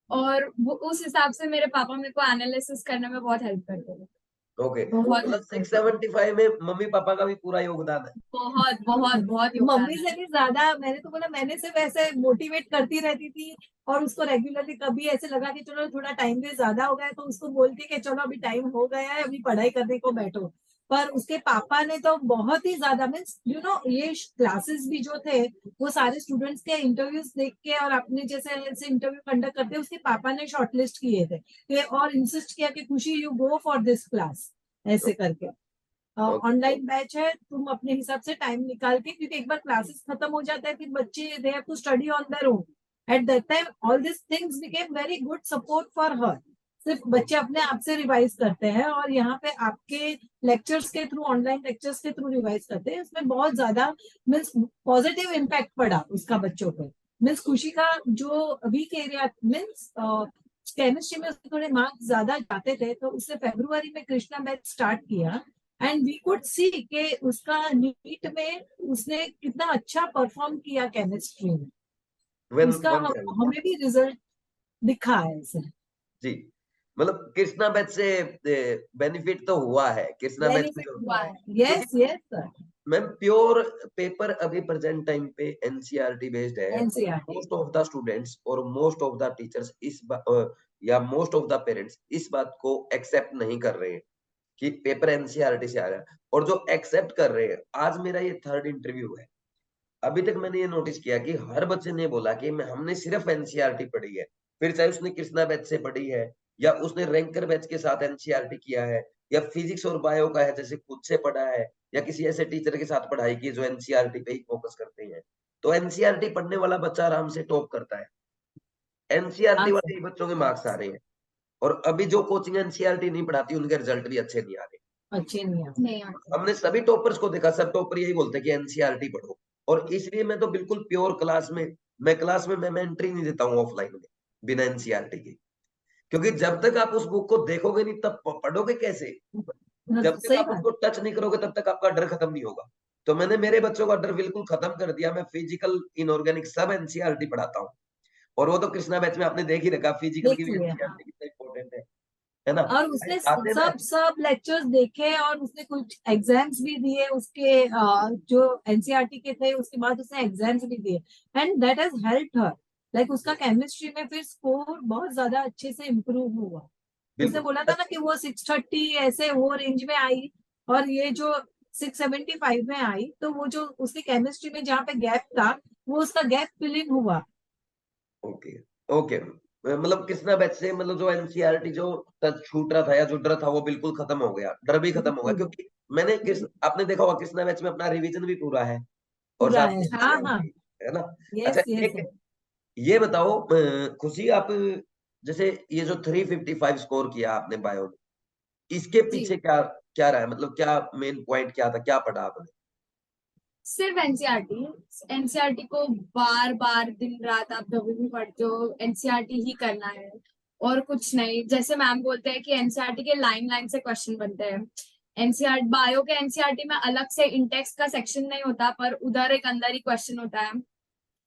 और वो उस हिसाब से मेरे पापा मेरे को एनालिसिस करने में बहुत हेल्प करते थे। ओके, बहुत मतलब 675 में मम्मी पापा का भी पूरा योगदान है। बहुत बहुत बहुत योगदान मम्मी से है। भी ज्यादा मैंने तो बोला, मैंने सिर्फ ऐसे मोटिवेट करती रहती थी और उसको रेगुलरली कभी ऐसे लगा कि चलो थोड़ा टाइम भी ज्यादा हो गया है तो उसको बोलती कि चलो अभी टाइम हो गया है, अभी पढ़ाई करने को बैठो। पर उसके पापा ने तो बहुत ही ज्यादा मीन्स ये क्लासेस भी जो थे वो सारे स्टूडेंट्स के इंटरव्यूज देख के और अपने जैसे ऐसे इंटरव्यू कंडक्ट करते उसके पापा ने शॉर्टलिस्ट किए थे और इंसिस्ट किया कि खुशी you go for this class, ऐसे करके। ओके, ऑनलाइन बैच है, तुम अपने हिसाब से टाइम निकाल के, क्योंकि एक बार क्लासेस खत्म हो जाता है फिर बच्चे they have to study on their own. At that time all this things became very good support for her. सिर्फ बच्चे अपने आप से रिवाइज करते हैं और यहाँ पे आपके लेक्चर्स के थ्रू, ऑनलाइन लेक्चर्स के थ्रू रिवाइज करते हैं। इसमें बहुत ज्यादा मीन्स पॉजिटिव इम्पैक्ट पड़ा उसका बच्चों पे। मीन्स खुशी का जो वीक एरिया मीन्स केमिस्ट्री में उसके थोड़े मार्क्स ज्यादा जाते थे तो उससे फरवरी में कृष्णा बैच स्टार्ट किया एंड वी कुड सी कि उसका नीट में उसने कितना अच्छा परफॉर्म किया केमिस्ट्री में। वन उसका वन टाइम। हमें भी रिजल्ट दिखा है इसे। जी, मतलब कृष्णा बैच से बेनिफिट तो हुआ है, कृष्णा बैच में बेनिफिट जो, हुआ है। क्योंकि yes yes sir. Ma'am pure paper अभी प्रेजेंट टाइम पे एनसीईआरटी बेस्ड है। NCERT. Most of the students और मोस्ट ऑफ द टीचर्स या मोस्ट ऑफ द पेरेंट्स इस बात को एक्सेप्ट नहीं कर रहे हैं कि पेपर एनसीईआरटी से आ रहा है। और जो एक्सेप्ट कर रहे हैं, आज मेरा ये थर्ड इंटरव्यू है, अभी तक मैंने ये नोटिस किया कि हर बच्चे ने बोला कि हमने सिर्फ एनसीईआरटी पढ़ी है, फिर चाहे उसने कृष्णा बैच से पढ़ी है या उसने रैंकर बैच के साथ एनसीईआरटी किया है या फिजिक्स और बायो का है जैसे खुद से पढ़ा है या किसी ऐसे टीचर के साथ पढ़ाई की जो एनसीईआरटी पे ही फोकस करते हैं। तो एनसीईआरटी पढ़ने वाला बच्चा आराम से टॉप करता है, हाँ एनसीईआरटी सर। वाले ही बच्चों के मार्क्स आ रहे हैं। और अभी जो कोचिंग एनसीईआरटी नहीं पढ़ाती उनके रिजल्ट भी अच्छे नहीं आ रहे। अच्छे नहीं आते। नहीं आता। हमने सभी टॉपर्स को देखा, सब टॉपर यही बोलते हैं कि एनसीईआरटी पढ़ो। और इसलिए मैं तो बिल्कुल प्योर क्लास में, मैं एंट्री नहीं देता हूँ ऑफलाइन में बिना एनसीईआरटी के। क्योंकि जब तक आप उस बुक को देखोगे नहीं तब पढ़ोगे कैसे? जब तक सही आप बात। उसको टच नहीं करोगे तब तक आपका डर खत्म नहीं होगा। तो मैंने मेरे बच्चों का डर बिल्कुल खत्म कर दिया। मैं फिजिकल, इनऑर्गेनिक सब एनसीईआरटी पढ़ाता हूँ। और वो तो कृष्णा बैच में आपने देख ही रखा, फिजिकल की देख भी लिया हाँ। एनसीईआरटी कितना इंपॉर्टेंट है ना? और उसने आते ना, सब सब लेक्चर्स देखे और उसने कुछ एग्जाम्स भी दिए उसके जो एनसीईआरटी के थे उसके बाद उसने एग्जाम्स भी दिए and that has helped her. Like उसका केमिस्ट्री में फिर स्कोर बहुत ज्यादा अच्छे से इम्प्रूव हुआ। उसने बिल्कुल। बोला था ना कि वो 630 ऐसे वो रेंज में आई और ये जो 675 में आई तो वो जो उसकी केमिस्ट्री में जहाँ पे गैप था वो उसका गैप फिल इन हुआ। Okay, okay. मतलब कृष्णा बैच से मतलब जो एनसीईआरटी जो टच छूट रहा था या जो डर था वो बिल्कुल खत्म हो गया, डर भी खत्म हो गया। बिल्कुल क्योंकि मैंने आपने देखा होगा कृष्णा बैच में अपना रिवीजन भी पूरा है और पूरा साथ है। में हाँ हाँ। एनसीईआरटी, है ना? अच्छा, यस यस। एक ये बताओ खुशी, आप जैसे ये जो 355 स्कोर किया आपने बायो में, इसके जी। पीछे क्या क्या रहा है? मतलब क्या मेन पॉइंट क्या था, क्या पढ़ा आपने? सिर्फ एनसीईआरटी। एनसीईआरटी को बार बार दिन रात आप जब भी पढ़ते हो एनसीईआरटी ही करना है और कुछ नहीं। जैसे मैम बोलते हैं कि एनसीईआरटी के लाइन लाइन से क्वेश्चन बनते हैं। एनसीईआरटी बायो के एनसीईआरटी में अलग से इंटेक्स का सेक्शन नहीं होता पर उधर एक अंदर ही क्वेश्चन होता है,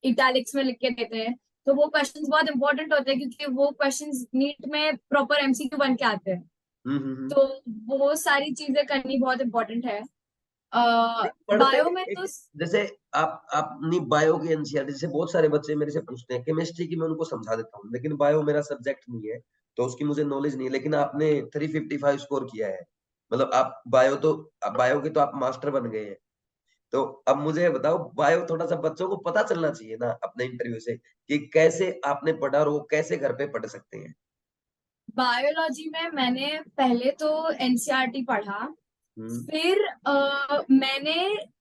इटैलिक्स में लिख के देते हैं। तो वो क्वेश्चंस बहुत इंपॉर्टेंट होते हैं क्योंकि वो क्वेश्चंस नीट में प्रॉपर एमसीक्यू बन के आते हैं। हम्म। तो वो सारी चीजें करनी बहुत इंपॉर्टेंट है। पढ़ते बायो में तो एक, जैसे आप अपनी बायो की एनसीईआरटी, जैसे बहुत सारे बच्चे मेरे से पूछते हैं, केमिस्ट्री की मैं उनको समझा देता हूँ लेकिन बायो मेरा सब्जेक्ट नहीं है तो उसकी मुझे नॉलेज नहीं है। लेकिन आपने 355 स्कोर किया है, मतलब आप बायो के तो आप मास्टर बन गए हैं। तो अब मुझे ये बताओ, बायो थोड़ा सा बच्चों को पता चलना चाहिए ना अपने इंटरव्यू से कि कैसे आपने पढ़ा और वो कैसे घर पे पढ़ सकते हैं। बायोलॉजी में मैंने पहले तो एनसीईआरटी पढ़ा। हम्म। फिर मैंने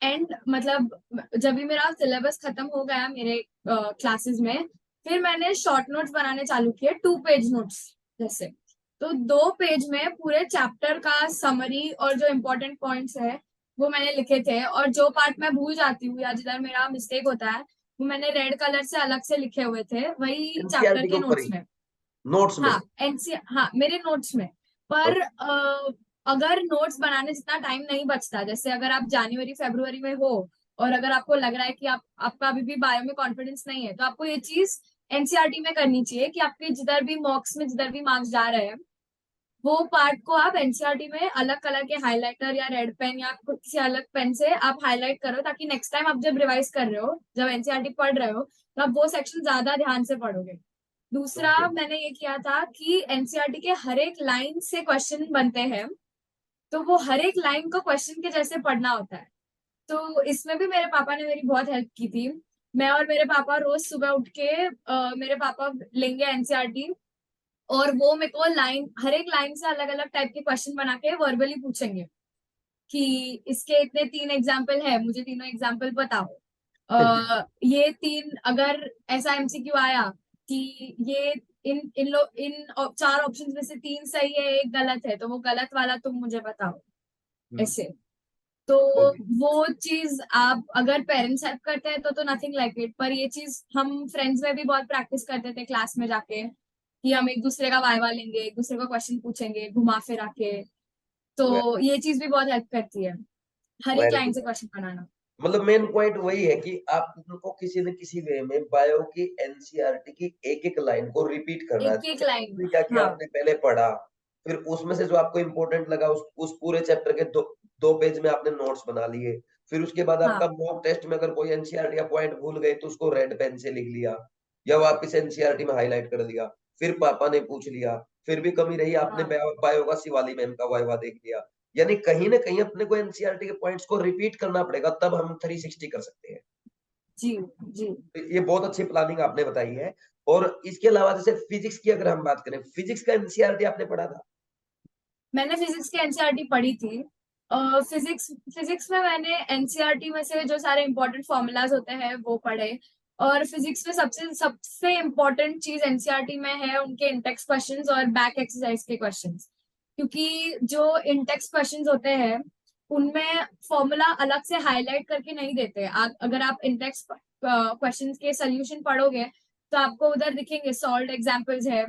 एंड मतलब जब भी मेरा सिलेबस खत्म हो गया मेरे क्लासेस में, फिर मैंने शॉर्ट नोट्स बनाने चालू किए, 2 पेज नोट्स जैसे। तो 2 पेज में पूरे चैप्टर का समरी और जो इम्पोर्टेंट पॉइंट्स है वो मैंने लिखे थे। और जो पार्ट मैं भूल जाती हूँ या जिधर मेरा मिस्टेक होता है वो मैंने रेड कलर से अलग से लिखे हुए थे वही चैप्टर एनसीईआरटी के के ऊपर नोट्स ही, में। नोट्स में? हाँ एनसी हाँ मेरे नोट्स में। पर अगर नोट्स बनाने जितना टाइम नहीं बचता, जैसे अगर आप जनवरी फरवरी में हो और अगर आपको लग रहा है कि आपका अभी भी बायो में कॉन्फिडेंस नहीं है तो आपको ये चीज एनसीईआरटी में करनी चाहिए कि आपके जिधर भी मॉक्स में जिधर भी मार्क्स जा रहे हैं वो पार्ट को आप एनसीईआरटी में अलग कलर के हाइलाइटर या रेड पेन या किसी अलग पेन से आप हाईलाइट करो, ताकि नेक्स्ट टाइम आप जब रिवाइज कर रहे हो, जब एनसीईआरटी पढ़ रहे हो, तो आप वो सेक्शन ज्यादा ध्यान से पढ़ोगे। दूसरा ओके मैंने ये किया था कि एनसीईआरटी के हर एक लाइन से क्वेश्चन बनते हैं, तो वो हर एक लाइन को क्वेश्चन के जैसे पढ़ना होता है। तो इसमें भी मेरे पापा ने मेरी बहुत हेल्प की थी। मैं और मेरे पापा रोज सुबह उठ के मेरे पापा लेंगे एनसीईआरटी, और वो मेरे को लाइन, हर एक लाइन से अलग अलग टाइप के क्वेश्चन बना के वर्बली पूछेंगे कि इसके इतने 3 एग्जाम्पल है, मुझे तीनों एग्जाम्पल बताओ। ये 3 अगर ऐसा एमसीक्यू आया कि ये इन 4 ऑप्शंस में से 3 सही है, एक गलत है, तो वो गलत वाला तुम मुझे बताओ, ऐसे। तो ओके वो चीज आप अगर पेरेंट्स हेल्प करते हैं तो नथिंग लाइक इट, पर ये चीज हम फ्रेंड्स में भी बहुत प्रैक्टिस करते थे क्लास में जाके, कि हम एक दूसरे का वाइवा लेंगे, एक दूसरे को क्वेश्चन पूछेंगे घुमा फिरा के। तो ये चीज भी बहुत हेल्प करती है, हर एक वेरी लाइन से गुड। क्वेश्चन बनाना। मतलब मेन पॉइंट वही है कि आप उनको किसी न किसी वे में बायो की एनसीईआरटी की एक एक लाइन को रिपीट करना है। एक एक लाइन। जरूरी क्या कि हाँ आपने पहले पढ़ा, फिर उसमें से जो आपको इम्पोर्टेंट लगा उस पूरे चैप्टर के दो पेज में आपने नोट्स बना लिए। फिर उसके बाद आपका हाँ मॉक टेस्ट में अगर कोई एनसीईआरटी का पॉइंट भूल गए तो उसको रेड पेन से लिख लिया या वापस एनसीईआरटी में हाईलाइट कर दिया। फिर पापा ने पूछ लिया, फिर भी कमी रही आपने हाँ बायो का शिवाली मैम का वाइवा देख लिया। यानी कहीं न कहीं अपने को एनसीईआरटी के पॉइंट्स को रिपीट करना पड़ेगा, तब हम 360 कर सकते हैं। जी जी। तो ये बहुत अच्छी प्लानिंग आपने बताई है। और इसके अलावा जैसे फिजिक्स की अगर हम बात करें, फिजिक्स का एनसीईआरटी आपने पढ़ा था? मैंने फिजिक्स की एनसीईआरटी पढ़ी थी। फिजिक्स फिजिक्स में मैंने एनसीईआरटी में से जो सारे इंपॉर्टेंट फॉर्मूलाज होते हैं वो पढ़े। और फिजिक्स में सबसे सबसे इम्पोर्टेंट चीज एनसीईआरटी में है उनके इंटेक्स क्वेश्चंस और बैक एक्सरसाइज के क्वेश्चंस, क्योंकि जो इंटेक्स क्वेश्चंस होते हैं उनमें फॉर्मूला अलग से हाईलाइट करके नहीं देते। अगर आप इंटेक्स क्वेश्चंस के सोल्यूशन पढ़ोगे तो आपको उधर दिखेंगे सॉल्व्ड एग्जांपल्स है,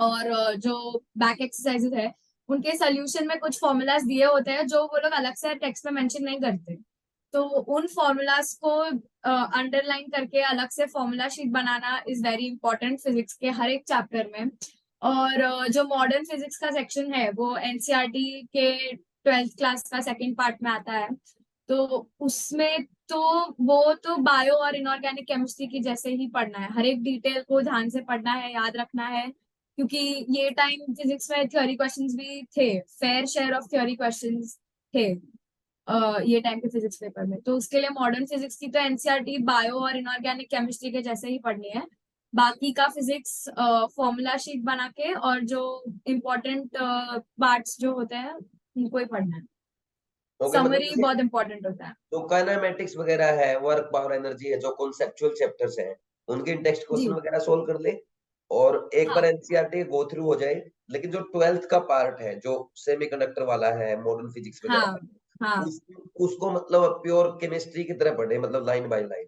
और जो बैक एक्सरसाइजेज है उनके सोल्यूशन में कुछ फॉर्मूलाज दिए होते हैं जो वो लोग अलग से टेक्स्ट में मेंशन नहीं करते। तो उन फॉर्मूलाज को अंडरलाइन करके अलग से formula sheet banana is very important physics के हर एक चैप्टर में। और जो मॉडर्न फिजिक्स का सेक्शन है वो एनसीईआरटी के 12th क्लास का सेकंड पार्ट में आता है। तो उसमें तो वो तो बायो और इनऑर्गेनिक केमिस्ट्री की जैसे ही पढ़ना है, हर एक डिटेल को ध्यान से पढ़ना है, याद रखना है, क्योंकि ये टाइम फिजिक्स में थ्योरी क्वेश्चंस भी थे, fair share of theory questions थे ये टाइम के फिजिक्स पेपर में। तो उसके लिए मॉडर्न फिजिक्स की तो एनसीईआरटी बायो और इनऑर्गेनिक केमिस्ट्री के जैसे ही पढ़नी है। बाकी का फिजिक्स फॉर्मूला शीट बना के और जो इम्पोर्टेंट पार्ट्स जो होते हैं उनको ही पढ़ना है। ओके मतलब समरी जैसे बहुत इंपॉर्टेंट होता है। जो काइनेमैटिक्स वगैरह है, वर्क, पावर, एनर्जी है, जो कॉन्सेप्चुअल चैप्टर्स हैं, उनके टेक्स्ट क्वेश्चन जी वगैरह सोल्व कर ले और एक बार हाँ एनसीईआरटी गो थ्रू हो जाए। लेकिन जो 12th का पार्ट है, जो सेमीकंडक्टर वाला है, मॉडर्न फिजिक्स वगैरह हाँ का, हाँ। उस उसको मतलब प्योर केमिस्ट्री की तरह पढ़े, मतलब line by line.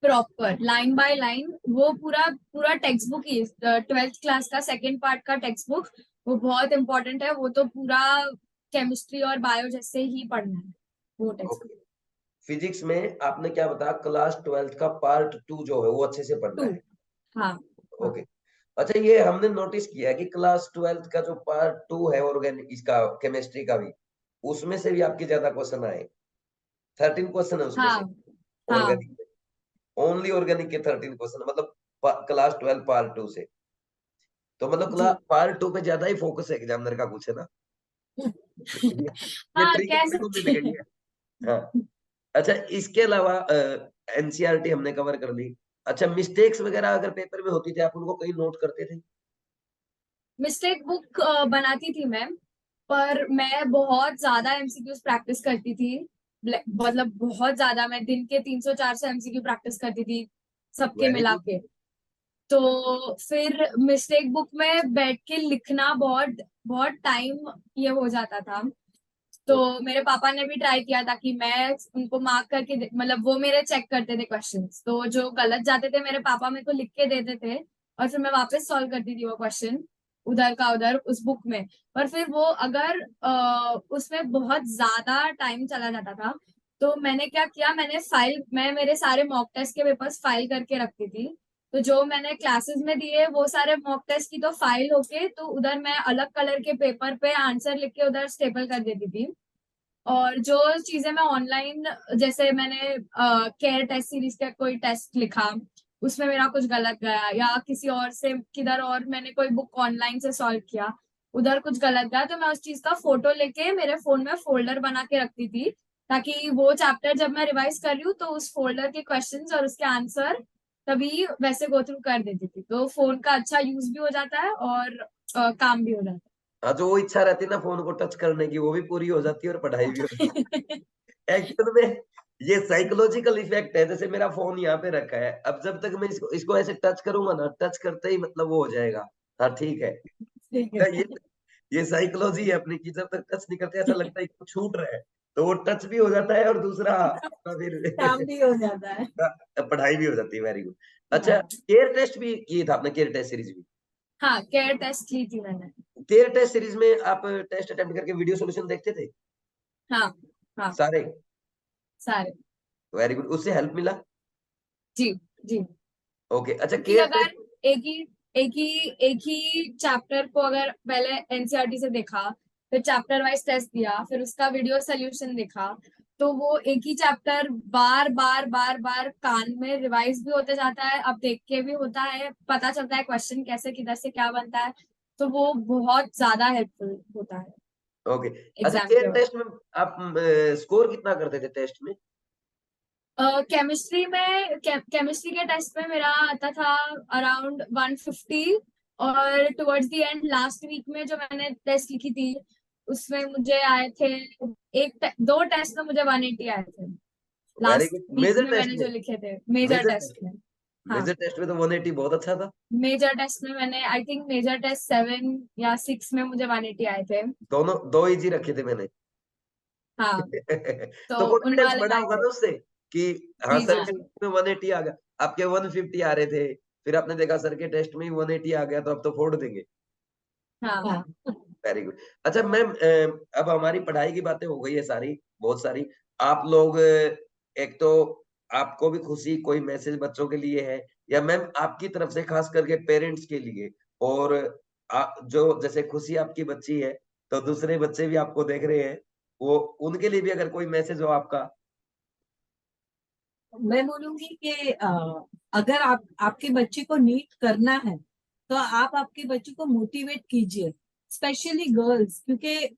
Proper line by line, वो पूरा पूरा टेक्स्ट बुक ही 12th क्लास का सेकंड पार्ट का टेक्स्ट बुक, वो बहुत इंपॉर्टेंट है। वो तो पूरा केमिस्ट्री और बायो जैसे ही पढ़ना है वो टेक्स्ट ओके। फिजिक्स में आपने क्या बताया, क्लास 12th का पार्ट 2 जो है वो अच्छे से पढ़ना टू। है। हाँ हाँ ओके। अच्छा, ये हमने नोटिस किया है कि क्लास 12th का जो पार्ट 2 है ऑर्गेनिक इसका केमिस्ट्री का भी, उसमें से भी आपके ज्यादा क्वेश्चन आए। 13 क्वेश्चन है उसमें हाँ से हाँ। ऑर्गेनिक में। ओनली ऑर्गेनिक के 13 क्वेश्चन, मतलब क्लास 12 पार्ट 2 से। तो मतलब क्लास जी पार्ट 2 पे ज्यादा ही फोकस है एग्जामिनर का, कुछ है ना? ये हाँ ट्रिक कह अपने को मिल सकते गई हैं। है। हाँ। अच्छा, इसके अलावा एनसीईआरटी हमने कवर कर ली। अच्छा, मिस्टेक्स वगैरह अगर पेपर में होती थी, आप उनको कहीं नोट करते थे? मिस्टेक बुक बनाती थी मैं, पर मैं बहुत ज्यादा एमसीक्यूज प्रैक्टिस करती थी। मतलब बहुत ज्यादा, मैं दिन के 300-400 एमसीक्यू प्रैक्टिस करती थी सबके वेरी मिला गुड। के। तो फिर मिस्टेक बुक में बैठ के लिखना बहुत बहुत टाइम ये हो जाता था। तो मेरे पापा ने भी ट्राई किया था कि मैं उनको मार्क करके मतलब वो मेरे चेक करते थे क्वेश्चंस, तो जो गलत जाते थे मेरे पापा मेरे को लिख के देते थे, और फिर मैं वापस सॉल्व करती थी वो क्वेश्चन उधर का उधर उस बुक में। पर फिर वो अगर उसमें बहुत ज्यादा टाइम चला जाता था, तो मैंने क्या किया, मैं मेरे सारे मॉक टेस्ट के पेपर्स फाइल करके रखती थी। तो जो मैंने क्लासेस में दिए वो सारे मॉक टेस्ट की तो फाइल होके, तो उधर मैं अलग कलर के पेपर पे आंसर लिख के उधर स्टेपल कर देती थी। और जो चीजें मैं ऑनलाइन, जैसे मैंने केयर टेस्ट सीरीज का कोई टेस्ट लिखा, उसमें मेरा कुछ गलत गया, या किसी और से किधर और मैंने कोई बुक ऑनलाइन से सॉल्व किया, उधर कुछ गलत गया, तो मैं उस चीज का फोटो लेके मेरे फोन में फोल्डर बना के रखती थी, ताकि वो चैप्टर जब मैं रिवाइज कर रही हूँ तो उस फोल्डर के क्वेश्चंस और उसके आंसर तभी वैसे गो थ्रू कर देती थी। तो फोन का अच्छा यूज भी हो जाता है और काम भी हो जाता हाँ, जो वो इच्छा रहती है ना फोन को टच करने की, वो भी पूरी हो जाती है और पढ़ाई भी हो जाती है। है। एक्चुअल में ये साइकोलॉजिकल इफेक्ट है। जैसे मेरा फोन यहाँ पे रखा है, अब जब तक मैं इसको ऐसे टच करूंगा ना, टच करते ही मतलब वो हो जाएगा, हाँ ठीक है। ठीक तो है। ये साइकोलॉजी है अपनी की, जब तक टच नहीं करते ऐसा लगता है कि कुछ छूट रहा है, तो वो टच भी हो जाता है और दूसरा अपना काम फिर भी हो जाता है। पढ़ाई भी हो जाती है। Very good. अच्छा, हाँ, केयर टेस्ट भी किए था आपने? केयर टेस्ट सीरीज भी? हाँ, केयर टेस्ट ली थी मैंने। केयर टेस्ट सीरीज में आप टेस्ट अटेम्प्ट करके वीडियो सॉल्यूशन देखते थे हाँ, हाँ, सारे? सारे। Very good. उससे हेल्प मिला? जी, जी। ओके। अच्छा, क्योंकि केयर अगर टेस्ट। एक ही चैप्टर को अगर पहले एनसीईआरटी से देखा, फिर चैप्टर वाइज टेस्ट दिया, फिर उसका वीडियो सोल्यूशन देखा, तो वो एक ही चैप्टर बार बार बार बार कान में रिवाइज भी होते जाता है, अब देख के भी होता है, पता चलता है क्वेश्चन कैसे किधर से क्या बनता है, तो वो बहुत ज्यादा हेल्पफुल होता है ओके। अच्छा, एग्जाम के केयर वक्त। टेस्ट में आप स्कोर कितना करते थे टेस्ट में? केमिस्ट्री के टेस्ट में मेरा आता था अराउंड 150, और towards the end last week में जो मैंने टेस्ट लिखी थी उसमें मुझे आए थे, दो टेस्ट में मुझे 180 आए थे, very last good. Week major में टेस्ट मैंने में? जो लिखे थे मेजर मेजर टेस्ट टेस्ट में। हाँ, मेजर टेस्ट में तो 180 बहुत अच्छा था। मेजर टेस्ट में मैंने आई थिंक मेजर टेस्ट 7 या 6 में मुझे 180 आए थे। दोनों दो इजी रखे थे मैंने। हाँ, तो तो उन कॉन्फिडेंस वाले बढ़ा में आए होगा थे। ना उससे कि हाँ जी, सर जी, के जी। टेस्ट में 180 आ गया, आपके 150 आ रहे थे, फिर आपने देखा सर के टेस्ट में ही 180 आ गया, तो अब तो फोड़ देंगे। हाँ, हाँ, वेरी गुड। अच्छा मैम, अब हमारी पढ़ाई की बातें हो गई है सारी, बहुत सारी। आप लोग एक तो आपको भी खुशी कोई मैसेज बच्चों के लिए है, या मैम आपकी तरफ से खास करके पेरेंट्स के लिए? और जो जैसे खुशी आपकी बच्ची है, तो दूसरे बच्चे भी आपको देख रहे हैं, वो उनके लिए भी अगर कोई मैसेज हो आपका? मैं बोलूंगी कि अगर आप आपके बच्चे को नीट करना है तो आप आपके बच्चे को मोटिवेट कीजिए, स्पेशली गर्ल्स, क्योंकि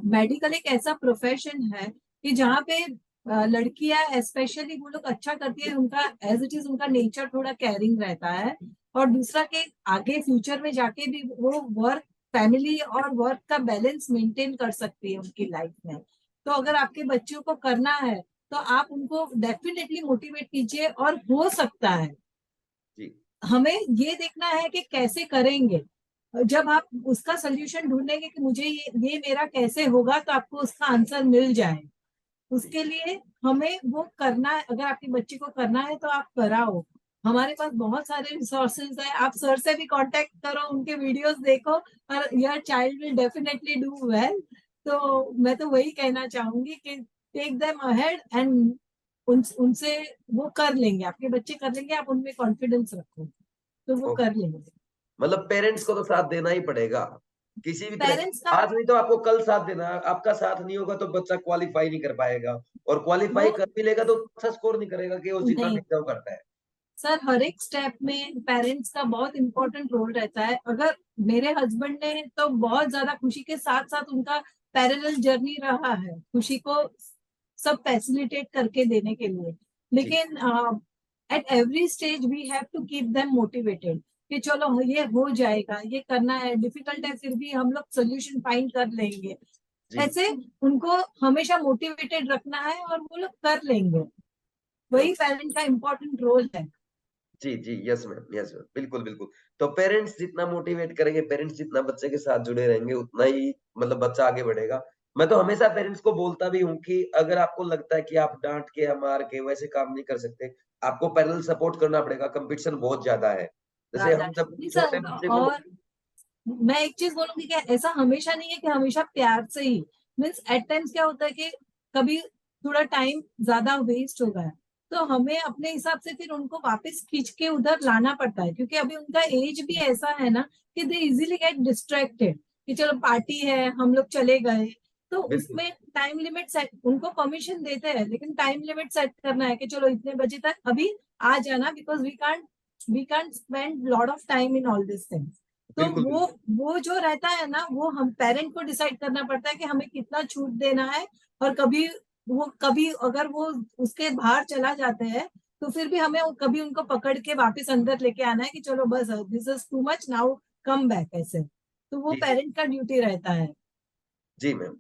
मेडिकल एक ऐसा प्रोफेशन है कि जहाँ पे लड़कियां स्पेशली वो लोग अच्छा करती है, उनका एज इट इज उनका नेचर थोड़ा केयरिंग रहता है, और दूसरा के आगे फ्यूचर में जाके भी वो वर्क, फैमिली और वर्क का बैलेंस मेंटेन कर सकती है उनकी लाइफ में। तो अगर आपके बच्चों को करना है तो आप उनको डेफिनेटली मोटिवेट कीजिए, और हो सकता है जी। हमें ये देखना है कि कैसे करेंगे। जब आप उसका सोल्यूशन ढूंढेंगे कि मुझे ये मेरा कैसे होगा, तो आपको उसका आंसर मिल जाए। उसके लिए हमें वो करना है, अगर आपके बच्चे को करना है तो आप कराओ। हमारे पास बहुत सारे रिसोर्सेज है, आप सर से भी कांटेक्ट करो, उनके वीडियोस देखो, और your child will definitely do well. तो मैं तो वही कहना चाहूंगी कि टेक देम अहेड एंड उनसे वो कर लेंगे, आपके बच्चे कर लेंगे, आप उनमें कॉन्फिडेंस रखो तो वो ओके। कर लेंगे। मतलब पेरेंट्स को तो साथ देना ही पड़ेगा किसी भी तरह। पेरेंट्स का आज नहीं तो आपको कल साथ देना है। आपका साथ नहीं होगा तो बच्चा क्वालिफाई नहीं कर पाएगा, और क्वालिफाई वो कर भी लेगा तो अच्छा स्कोर नहीं करेगा कि वो जितना नहीं, डिजर्व करता है। सर हर एक स्टेप में पेरेंट्स का बहुत इंपॉर्टेंट रोल रहता है। अगर मेरे हस्बैंड ने तो बहुत ज्यादा खुशी के साथ साथ उनका पैरेलल जर्नी रहा है खुशी को सब फैसिलिटेट करके देने के लिए, जी। लेकिन at every stage we have to keep them motivated कि चलो ये हो जाएगा, ये करना है, डिफिकल्ट है फिर भी हम लोग सोल्यूशन फाइंड कर लेंगे। जी। ऐसे उनको हमेशा मोटिवेटेड रखना है और वो लोग कर लेंगे। वही पेरेंट का इम्पोर्टेंट रोल है। जी, जी। Yes ma'am, yes ma'am. बिल्कुल, बिल्कुल। तो पेरेंट्स जितना मोटिवेट करेंगे, पेरेंट्स जितना बच्चे के साथ जुड़े रहेंगे, उतना ही मतलब बच्चा आगे बढ़ेगा। मैं तो हमेशा पेरेंट्स को बोलता भी हूँ कि अगर आपको लगता है कि आप डाँट के या मार के वैसे काम नहीं कर सकते, आपको पैरेलल सपोर्ट करना पड़ेगा, कॉम्पिटिशन बहुत ज़्यादा है। जैसे ज्यादा हम जब नहीं छोटे सर, बच्चे को, और मैं एक चीज बोलूंगी कि ऐसा हमेशा नहीं है कि हमेशा प्यार से ही, मीन्स एट टाइम्स क्या होता है कि कभी थोड़ा टाइम ज्यादा वेस्ट हो गया तो हमें अपने हिसाब से फिर उनको वापस खींच के उधर लाना पड़ता है, क्योंकि अभी उनका एज भी ऐसा है ना कि दे इजीली गेट डिस्ट्रैक्टेड, कि चलो पार्टी है हम लोग चले गए, तो बिल्कुल उसमें टाइम लिमिट सेट, उनको परमिशन देते हैं लेकिन टाइम लिमिट सेट करना है कि चलो इतने बजे तक अभी आ जाना, because we can't spend lot of time in all this things. तो बिल्कुल वो जो रहता है ना, वो हम पेरेंट को डिसाइड करना पड़ता है कि हमें कितना छूट देना है। और कभी अगर वो उसके बाहर चला जाते हैं तो फिर भी हमें कभी उनको पकड़ के वापस अंदर लेके आना है कि चलो बस, this is too much, now come back, ऐसे। तो वो जी जी पेरेंट का ड्यूटी रहता है। जी मैम।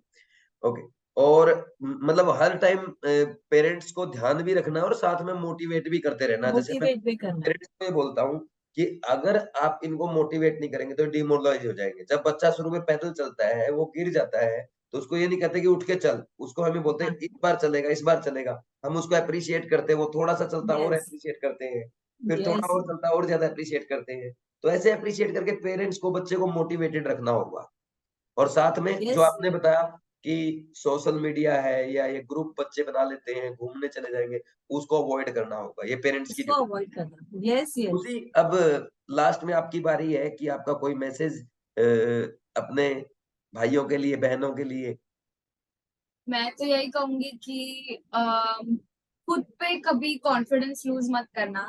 ओके। और मतलब हर टाइम पेरेंट्स को ध्यान भी रखना है और साथ में मोटिवेट भी करते रहना। जैसे मैं मोटिवेट भी करना है। पेरेंट्स को ये बोलता हूँ कि अगर आप इनको मोटिवेट नहीं करेंगे तो डिमोरलाइज हो जाएंगे। जब बच्चा शुरू में पैदल चलता है, वो गिर जाता है, तो उसको ये नहीं कहते कि उठ के चल, उसको हम ये बोलते हाँ, हैं इस बार चलेगा, इस बार चलेगा। हम उसको एप्रिशिएट करते हैं, वो थोड़ा सा चलता है और यस, एप्रिशिएट करते हैं, फिर थोड़ा यस, और चलता है और ज्यादा एप्रिशिएट करते हैं। तो ऐसे एप्रिशिएट करके पेरेंट्स को बच्चे को मोटिवेटेड रखना होगा। और साथ में जो यस, आपने बताया कि सोशल मीडिया है या ये ग्रुप बच्चे बना लेते हैं, घूमने चले जाएँगे, उसको अवॉइड करना होगा। ये पेरेंट्स की उसको ड्यूटी। अवॉइड करना, यस, यस। उसी अब लास्ट में आपकी बारी है कि आपका कोई मैसेज अपने भाइयों के लिए, बहनों के लिए। मैं तो यही कहूंगी कि खुद पे कभी कॉन्फिडेंस लूज मत करना।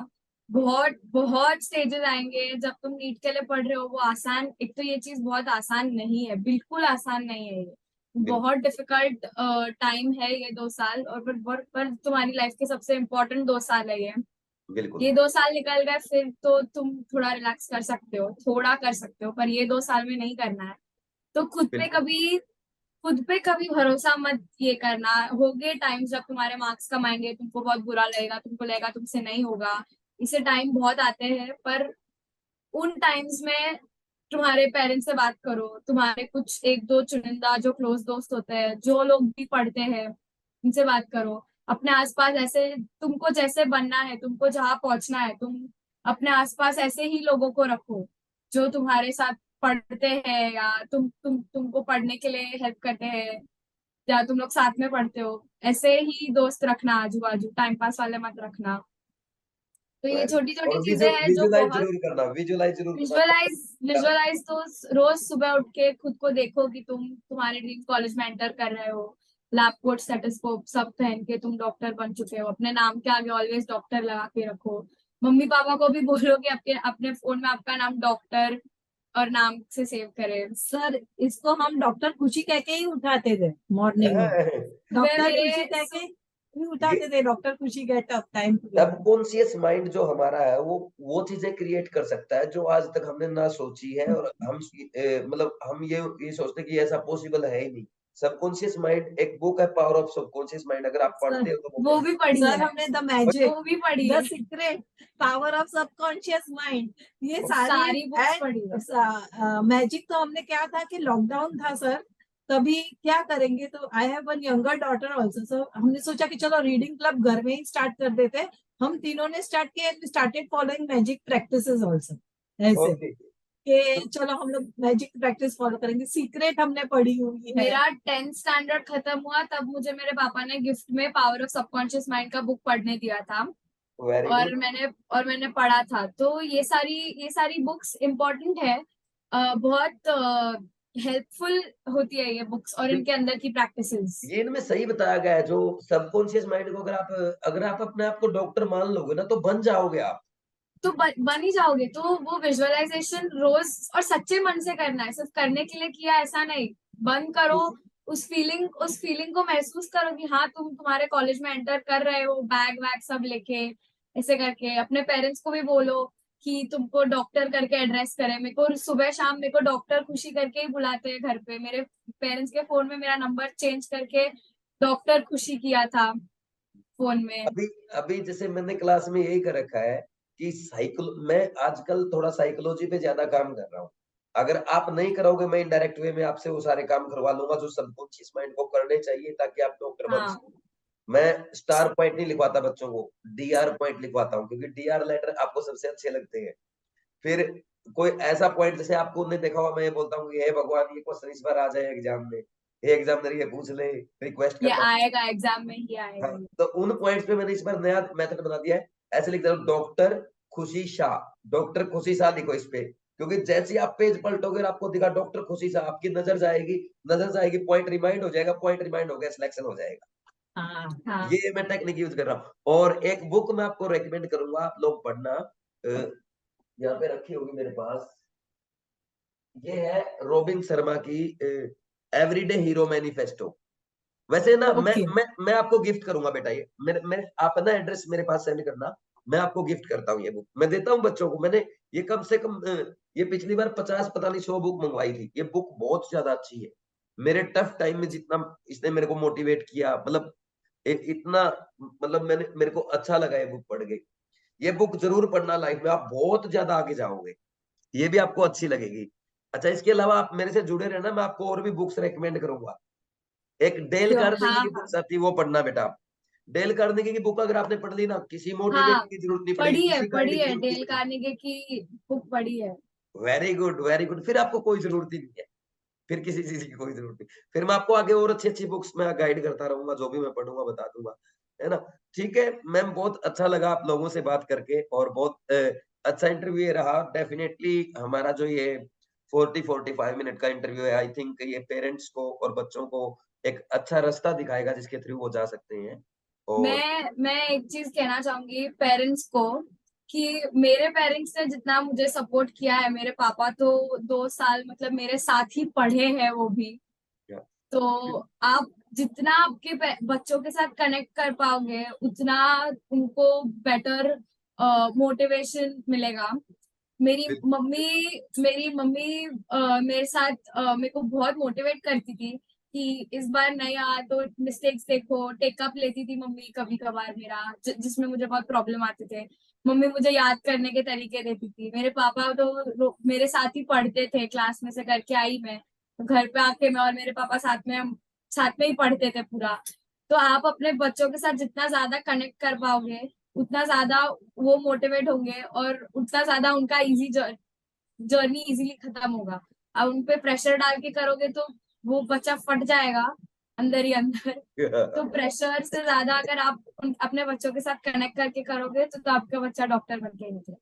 बहुत बहुत स्टेजेस आएंगे जब तुम नीट के लिए पढ़ रहे हो, वो आसान, एक तो ये चीज बहुत आसान नहीं है, बिल्कुल आसान नहीं है ये। बिल्कुल, बहुत डिफिकल्ट टाइम है ये 2 साल, और पर तुम्हारी लाइफ के सबसे इम्पोर्टेंट 2 साल है ये। बिल्कुल, ये 2 साल निकल गए फिर तो तुम थोड़ा रिलैक्स कर सकते हो, थोड़ा कर सकते हो, पर ये 2 साल में नहीं करना है। तो बिल्कुल, खुद पे कभी भरोसा मत ये करना। होंगे टाइम्स जब तुम्हारे मार्क्स कम आएंगे, तुमको बहुत बुरा लगेगा, तुमको लगेगा तुमसे नहीं होगा। इसे टाइम बहुत आते हैं, पर उन टाइम्स में तुम्हारे पेरेंट्स से बात करो, तुम्हारे कुछ एक दो चुनिंदा जो क्लोज दोस्त होते हैं, जो लोग भी पढ़ते हैं, उनसे बात करो। अपने आसपास ऐसे, तुमको जैसे बनना है, तुमको जहाँ पहुंचना है, तुम अपने आसपास ऐसे ही लोगों को रखो जो तुम्हारे साथ पढ़ते हैं, या तुमको पढ़ने के लिए हेल्प करते हैं, या तुम लोग साथ में पढ़ते हो। ऐसे ही दोस्त रखना आजू बाजू, टाइम पास वाले मत रखना। तो ये वेरी छोटी छोटी और चीजें हैं जो विजुअलाइज़ बहुत। ज़रूर करना, विजुअलाइज़ ज़रूर करना। विजुअलाइज विजुअलाइज तो रोज सुबह उठ के खुद को देखो कि तुम तुम्हारे ड्रीम कॉलेज में एंटर कर रहे हो, लैब कोट स्टेथोस्कोप सब पहन के तुम डॉक्टर बन चुके हो, अपने नाम के आगे ऑलवेज डॉक्टर लगा के रखो। मम्मी पापा को भी बोलो कि अपने अपने फोन में आपका नाम डॉक्टर और नाम से सेव करें। सर, इसको हम डॉक्टर खुशी कह के ही उठाते थे मॉर्निंग में। सुबह डॉक्टर खुशी मेरे कह के ही ये उठाते थे, डॉक्टर खुशी get up time together. Subconscious mind जो हमारा है वो चीजें क्रिएट कर सकता है जो आज तक हमने ना सोची है। और हम मतलब हम ये सोचते हैं कि ऐसा पॉसिबल है ही नहीं। सबकॉन्शियस माइंड एक बुक है, पावर ऑफ सबकॉन्शियस माइंड, अगर आप सर, पढ़ते हो तो वो वो पढ़िए। भी पढ़ी सर है, हमने द मैजिक, वो भी पढ़ी द है, secret, power of subconscious mind, ये वो सारे। सारी बुक्स पढ़ी है। एंड मैजिक तो हमने, क्या था कि लॉकडाउन था सर, तभी क्या करेंगे, तो I have one younger daughter also, so हमने सोचा कि चलो रीडिंग क्लब घर में ही स्टार्ट कर देते हैं। हम तीनों ने स्टार्ट किया and started following magic practices also, ऐसे ओके। कि चलो हम लोग मैजिक प्रैक्टिस फॉलो करेंगे। सीक्रेट हमने पढ़ी हुई है। मेरा 10th स्टैंडर्ड खत्म हुआ तब मुझे मेरे पापा ने गिफ्ट में पावर ऑफ सबकॉन्शियस माइंड का बुक पढ़ने दिया था, वेरी और गुड। मैंने पढ़ा था। तो ये सारी बुक्स इम्पोर्टेंट है, बहुत हेल्पफुल होती है ये बुक्स और इनके अंदर की प्रैक्टिसेस। ये इनमें सही बताया गया है, जो सबकॉन्शियस माइंड को अगर आप अपने आप को डॉक्टर मान लोगे ना तो बन जाओगे आप। तो बन ही जाओगे। तो वो विजुअलाइजेशन रोज और सच्चे मन से करना है, सिर्फ करने के लिए किया ऐसा नहीं। बंद करो, उस फीलिंग को महसूस करो कि हाँ तुम तुम्हारे कॉलेज में एंटर कर रहे हो, बैग वैग सब लेके, ऐसे करके अपने पेरेंट्स को भी बोलो कि तुमको डॉक्टर करके एड्रेस करें। मेरे को सुबह शाम मेरे को डॉक्टर खुशी करके ही बुलाते हैं घर पे। मेरे पेरेंट्स के फोन में मेरा नंबर चेंज करके डॉक्टर खुशी किया था फोन में। अभी अभी जैसे मैंने क्लास में यही कर रखा है कि मैं आजकल थोड़ा साइकोलॉजी पे ज्यादा काम कर रहा हूँ। अगर आप नहीं करोगे, मैं इनडायरेक्ट वे में आपसे वो सारे काम करवा लूंगा जो सबकॉन्शियस माइंड को करने चाहिए ताकि आप डॉक्टर बन हाँ, सको। मैं स्टार पॉइंट नहीं लिखवाता बच्चों को, डीआर पॉइंट लिखवाता हूँ, क्योंकि डीआर लेटर आपको सबसे अच्छे लगते हैं। फिर कोई ऐसा पॉइंट जैसे आपको नहीं देखा हुआ, मैं ये बोलता हूँ कि हे भगवान ये क्वेश्चन इस बार आ जाए एग्जाम में, ये एग्जामिनर ये पूछ ले, रिक्वेस्ट ये करना। आएगा एग्जाम में ही आएगा हाँ, ये। तो उन पॉइंट्स पे मैंने इस बार नया मेथड बना दिया है। ऐसे लिख दो डॉक्टर खुशी शाह, डॉक्टर खुशी शाह लिखो इस पे, क्योंकि जैसे ही आप पेज पलटोगे और आपको दिखा डॉक्टर खुशी शाह, आपकी नजर जाएगी, पॉइंट रिमाइंड हो जाएगा, पॉइंट रिमाइंड हो गया, सिलेक्शन हो जाएगा। हाँ हाँ ये मैं टेक्निक यूज कर रहा हूँ। और एक बुक मैं आपको रेकमेंड करूंगा, आप लोग पढ़ना, यहाँ पे रखी होगी मेरे पास, ये है रॉबिन शर्मा की एवरीडे हीरो मैनिफेस्टो। वैसे ना ओके मैं आपको गिफ्ट करूंगा बेटा, ये मेरे आप ना एड्रेस मेरे पास सेंड करना, मैं आपको गिफ्ट करता हूँ ये बुक, मैं देता हूँ बच्चों को। मैंने ये कम से कम ये पिछली बार 50 पता नहीं 100 बुक मंगवाई थी। ये बुक बहुत ज्यादा अच्छी है। मेरे टफ टाइम में जितना इसने मेरे को मोटिवेट किया, मतलब इतना, मतलब मेरे को अच्छा लगा ये बुक पढ़ के। ये बुक जरूर पढ़ना, लाइफ में आप बहुत ज्यादा आगे जाओगे, ये भी आपको अच्छी लगेगी। अच्छा, इसके अलावा आप मेरे से जुड़े रहना, मैं आपको और भी बुक्स रेकमेंड करूंगा। एक डेल श्योर, कार्नेगी हाँ की हाँ बुक्स आती है, वो पढ़ना बेटा आप। डेल कार्नेगी की बुक अगर आपने पढ़ ली ना, किसी हाँ, मोटिवेटर की जरूरत नहीं पड़ेगी, किसी गाइड पढ़ी की है, जरूरत नहीं डेल पड़ेगी। कार्नेगी की बुक पढ़ी है। Very good, very good. फिर आपको कोई जरूरत ही नहीं है, फिर किसी चीज की कोई जरूरत नहीं। फिर मैं आपको आगे और अच्छी अच्छी बुक्स में गाइड करता रहूंगा, जो भी मैं पढ़ूंगा बता दूंगा, है ना। ठीक है मैम, बहुत अच्छा लगा आप लोगों से बात करके, और बहुत अच्छा इंटरव्यू ये रहा। डेफिनेटली हमारा जो ये 40-45 मिनट का इंटरव्यू है, आई थिंक ये पेरेंट्स को और बच्चों को एक अच्छा रास्ता दिखाएगा जिसके थ्रू वो जा सकते हैं। और मैं एक चीज कहना चाहूंगी पेरेंट्स को कि मेरे पेरेंट्स ने जितना मुझे सपोर्ट किया है, मेरे पापा तो 2 साल मतलब मेरे साथ ही पढ़े हैं वो भी। क्या, तो आप जितना आपके बच्चों के साथ कनेक्ट कर पाओगे उतना उनको बेटर मोटिवेशन मिलेगा। मेरी मम्मी मेरे साथ मेरे को बहुत मोटिवेट करती थी कि इस बार नहीं आया तो मिस्टेक्स देखो, टेकअप लेती थी मम्मी कभी कभार मेरा, जिसमें मुझे बहुत प्रॉब्लम आते थे। मम्मी मुझे याद करने के तरीके देती थी। मेरे पापा तो मेरे साथ ही पढ़ते थे, क्लास में से करके आई मैं, तो घर पे आके मैं और मेरे पापा साथ में ही पढ़ते थे पूरा। तो आप अपने बच्चों के साथ जितना ज्यादा कनेक्ट कर पाओगे उतना ज्यादा वो मोटिवेट होंगे और उतना ज्यादा उनका इजी जर्नी इजीली खत्म होगा। अब उन पे प्रेशर डाल के करोगे तो वो बच्चा फट जाएगा अंदर ही अंदर। तो प्रेशर से ज्यादा अगर आप अपने बच्चों के साथ कनेक्ट करके करोगे तो आपका बच्चा डॉक्टर बन के निकले।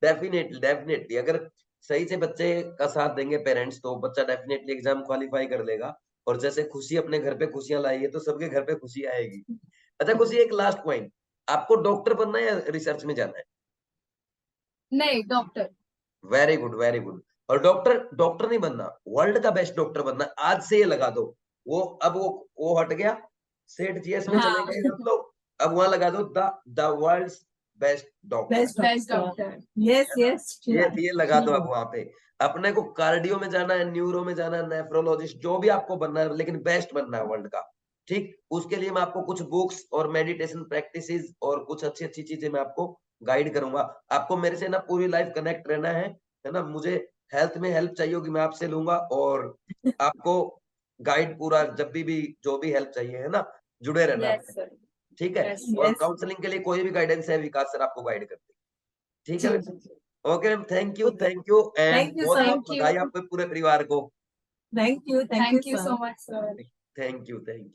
डेफिनेटली डेफिनेटली, अगर सही से बच्चे का साथ देंगे पेरेंट्स, तो बच्चा डेफिनेटली एग्जाम क्वालिफाई कर लेगा। और जैसे खुशी अपने घर पे खुशियां लाई है, तो सबके घर पे खुशी आएगी। अच्छा खुशी, एक लास्ट पॉइंट, आपको डॉक्टर बनना है या रिसर्च में जाना है? नहीं, doctor. Very good, very good. और डॉक्टर डॉक्टर नहीं बनना, वर्ल्ड का बेस्ट डॉक्टर बनना है। आज से ये लगा दो, वो अब वो हट गया, सेठ जीएस में चले हाँ, गए हम लोग, अब वहां लगा दो the world's best doctor, best best doctor doctor. Yes है ना। यस श्योर ये लगा दो अब वहां पे। अपने को कार्डियो में जाना है, न्यूरो में जाना है, नेफ्रोलॉजिस्ट, जो भी आपको बनना है, लेकिन बेस्ट बनना है वर्ल्ड का। ठीक, उसके लिए मैं आपको कुछ बुक्स और मेडिटेशन प्रैक्टिसेस और कुछ अच्छी अच्छी चीजें मैं आपको गाइड करूंगा। आपको मेरे से ना पूरी लाइफ कनेक्ट रहना है ना। मुझे हेल्थ में हेल्प चाहिए होगी, मैं आपसे लूंगा, और आपको गाइड पूरा जब भी जो भी हेल्प चाहिए, है ना, जुड़े रहना यस आपसे। सर। ठीक है। यस और यस काउंसलिंग के लिए कोई भी गाइडेंस है, विकास सर आपको गाइड करते हैं। ठीक है जी बेटा। जी जी। Okay ma'am, okay thank you and thank you बहुत सर बहुत थैंक बधाई यू। आपके पूरे परिवार को। Thank you thank you sir so much sir. Thank you, thank you.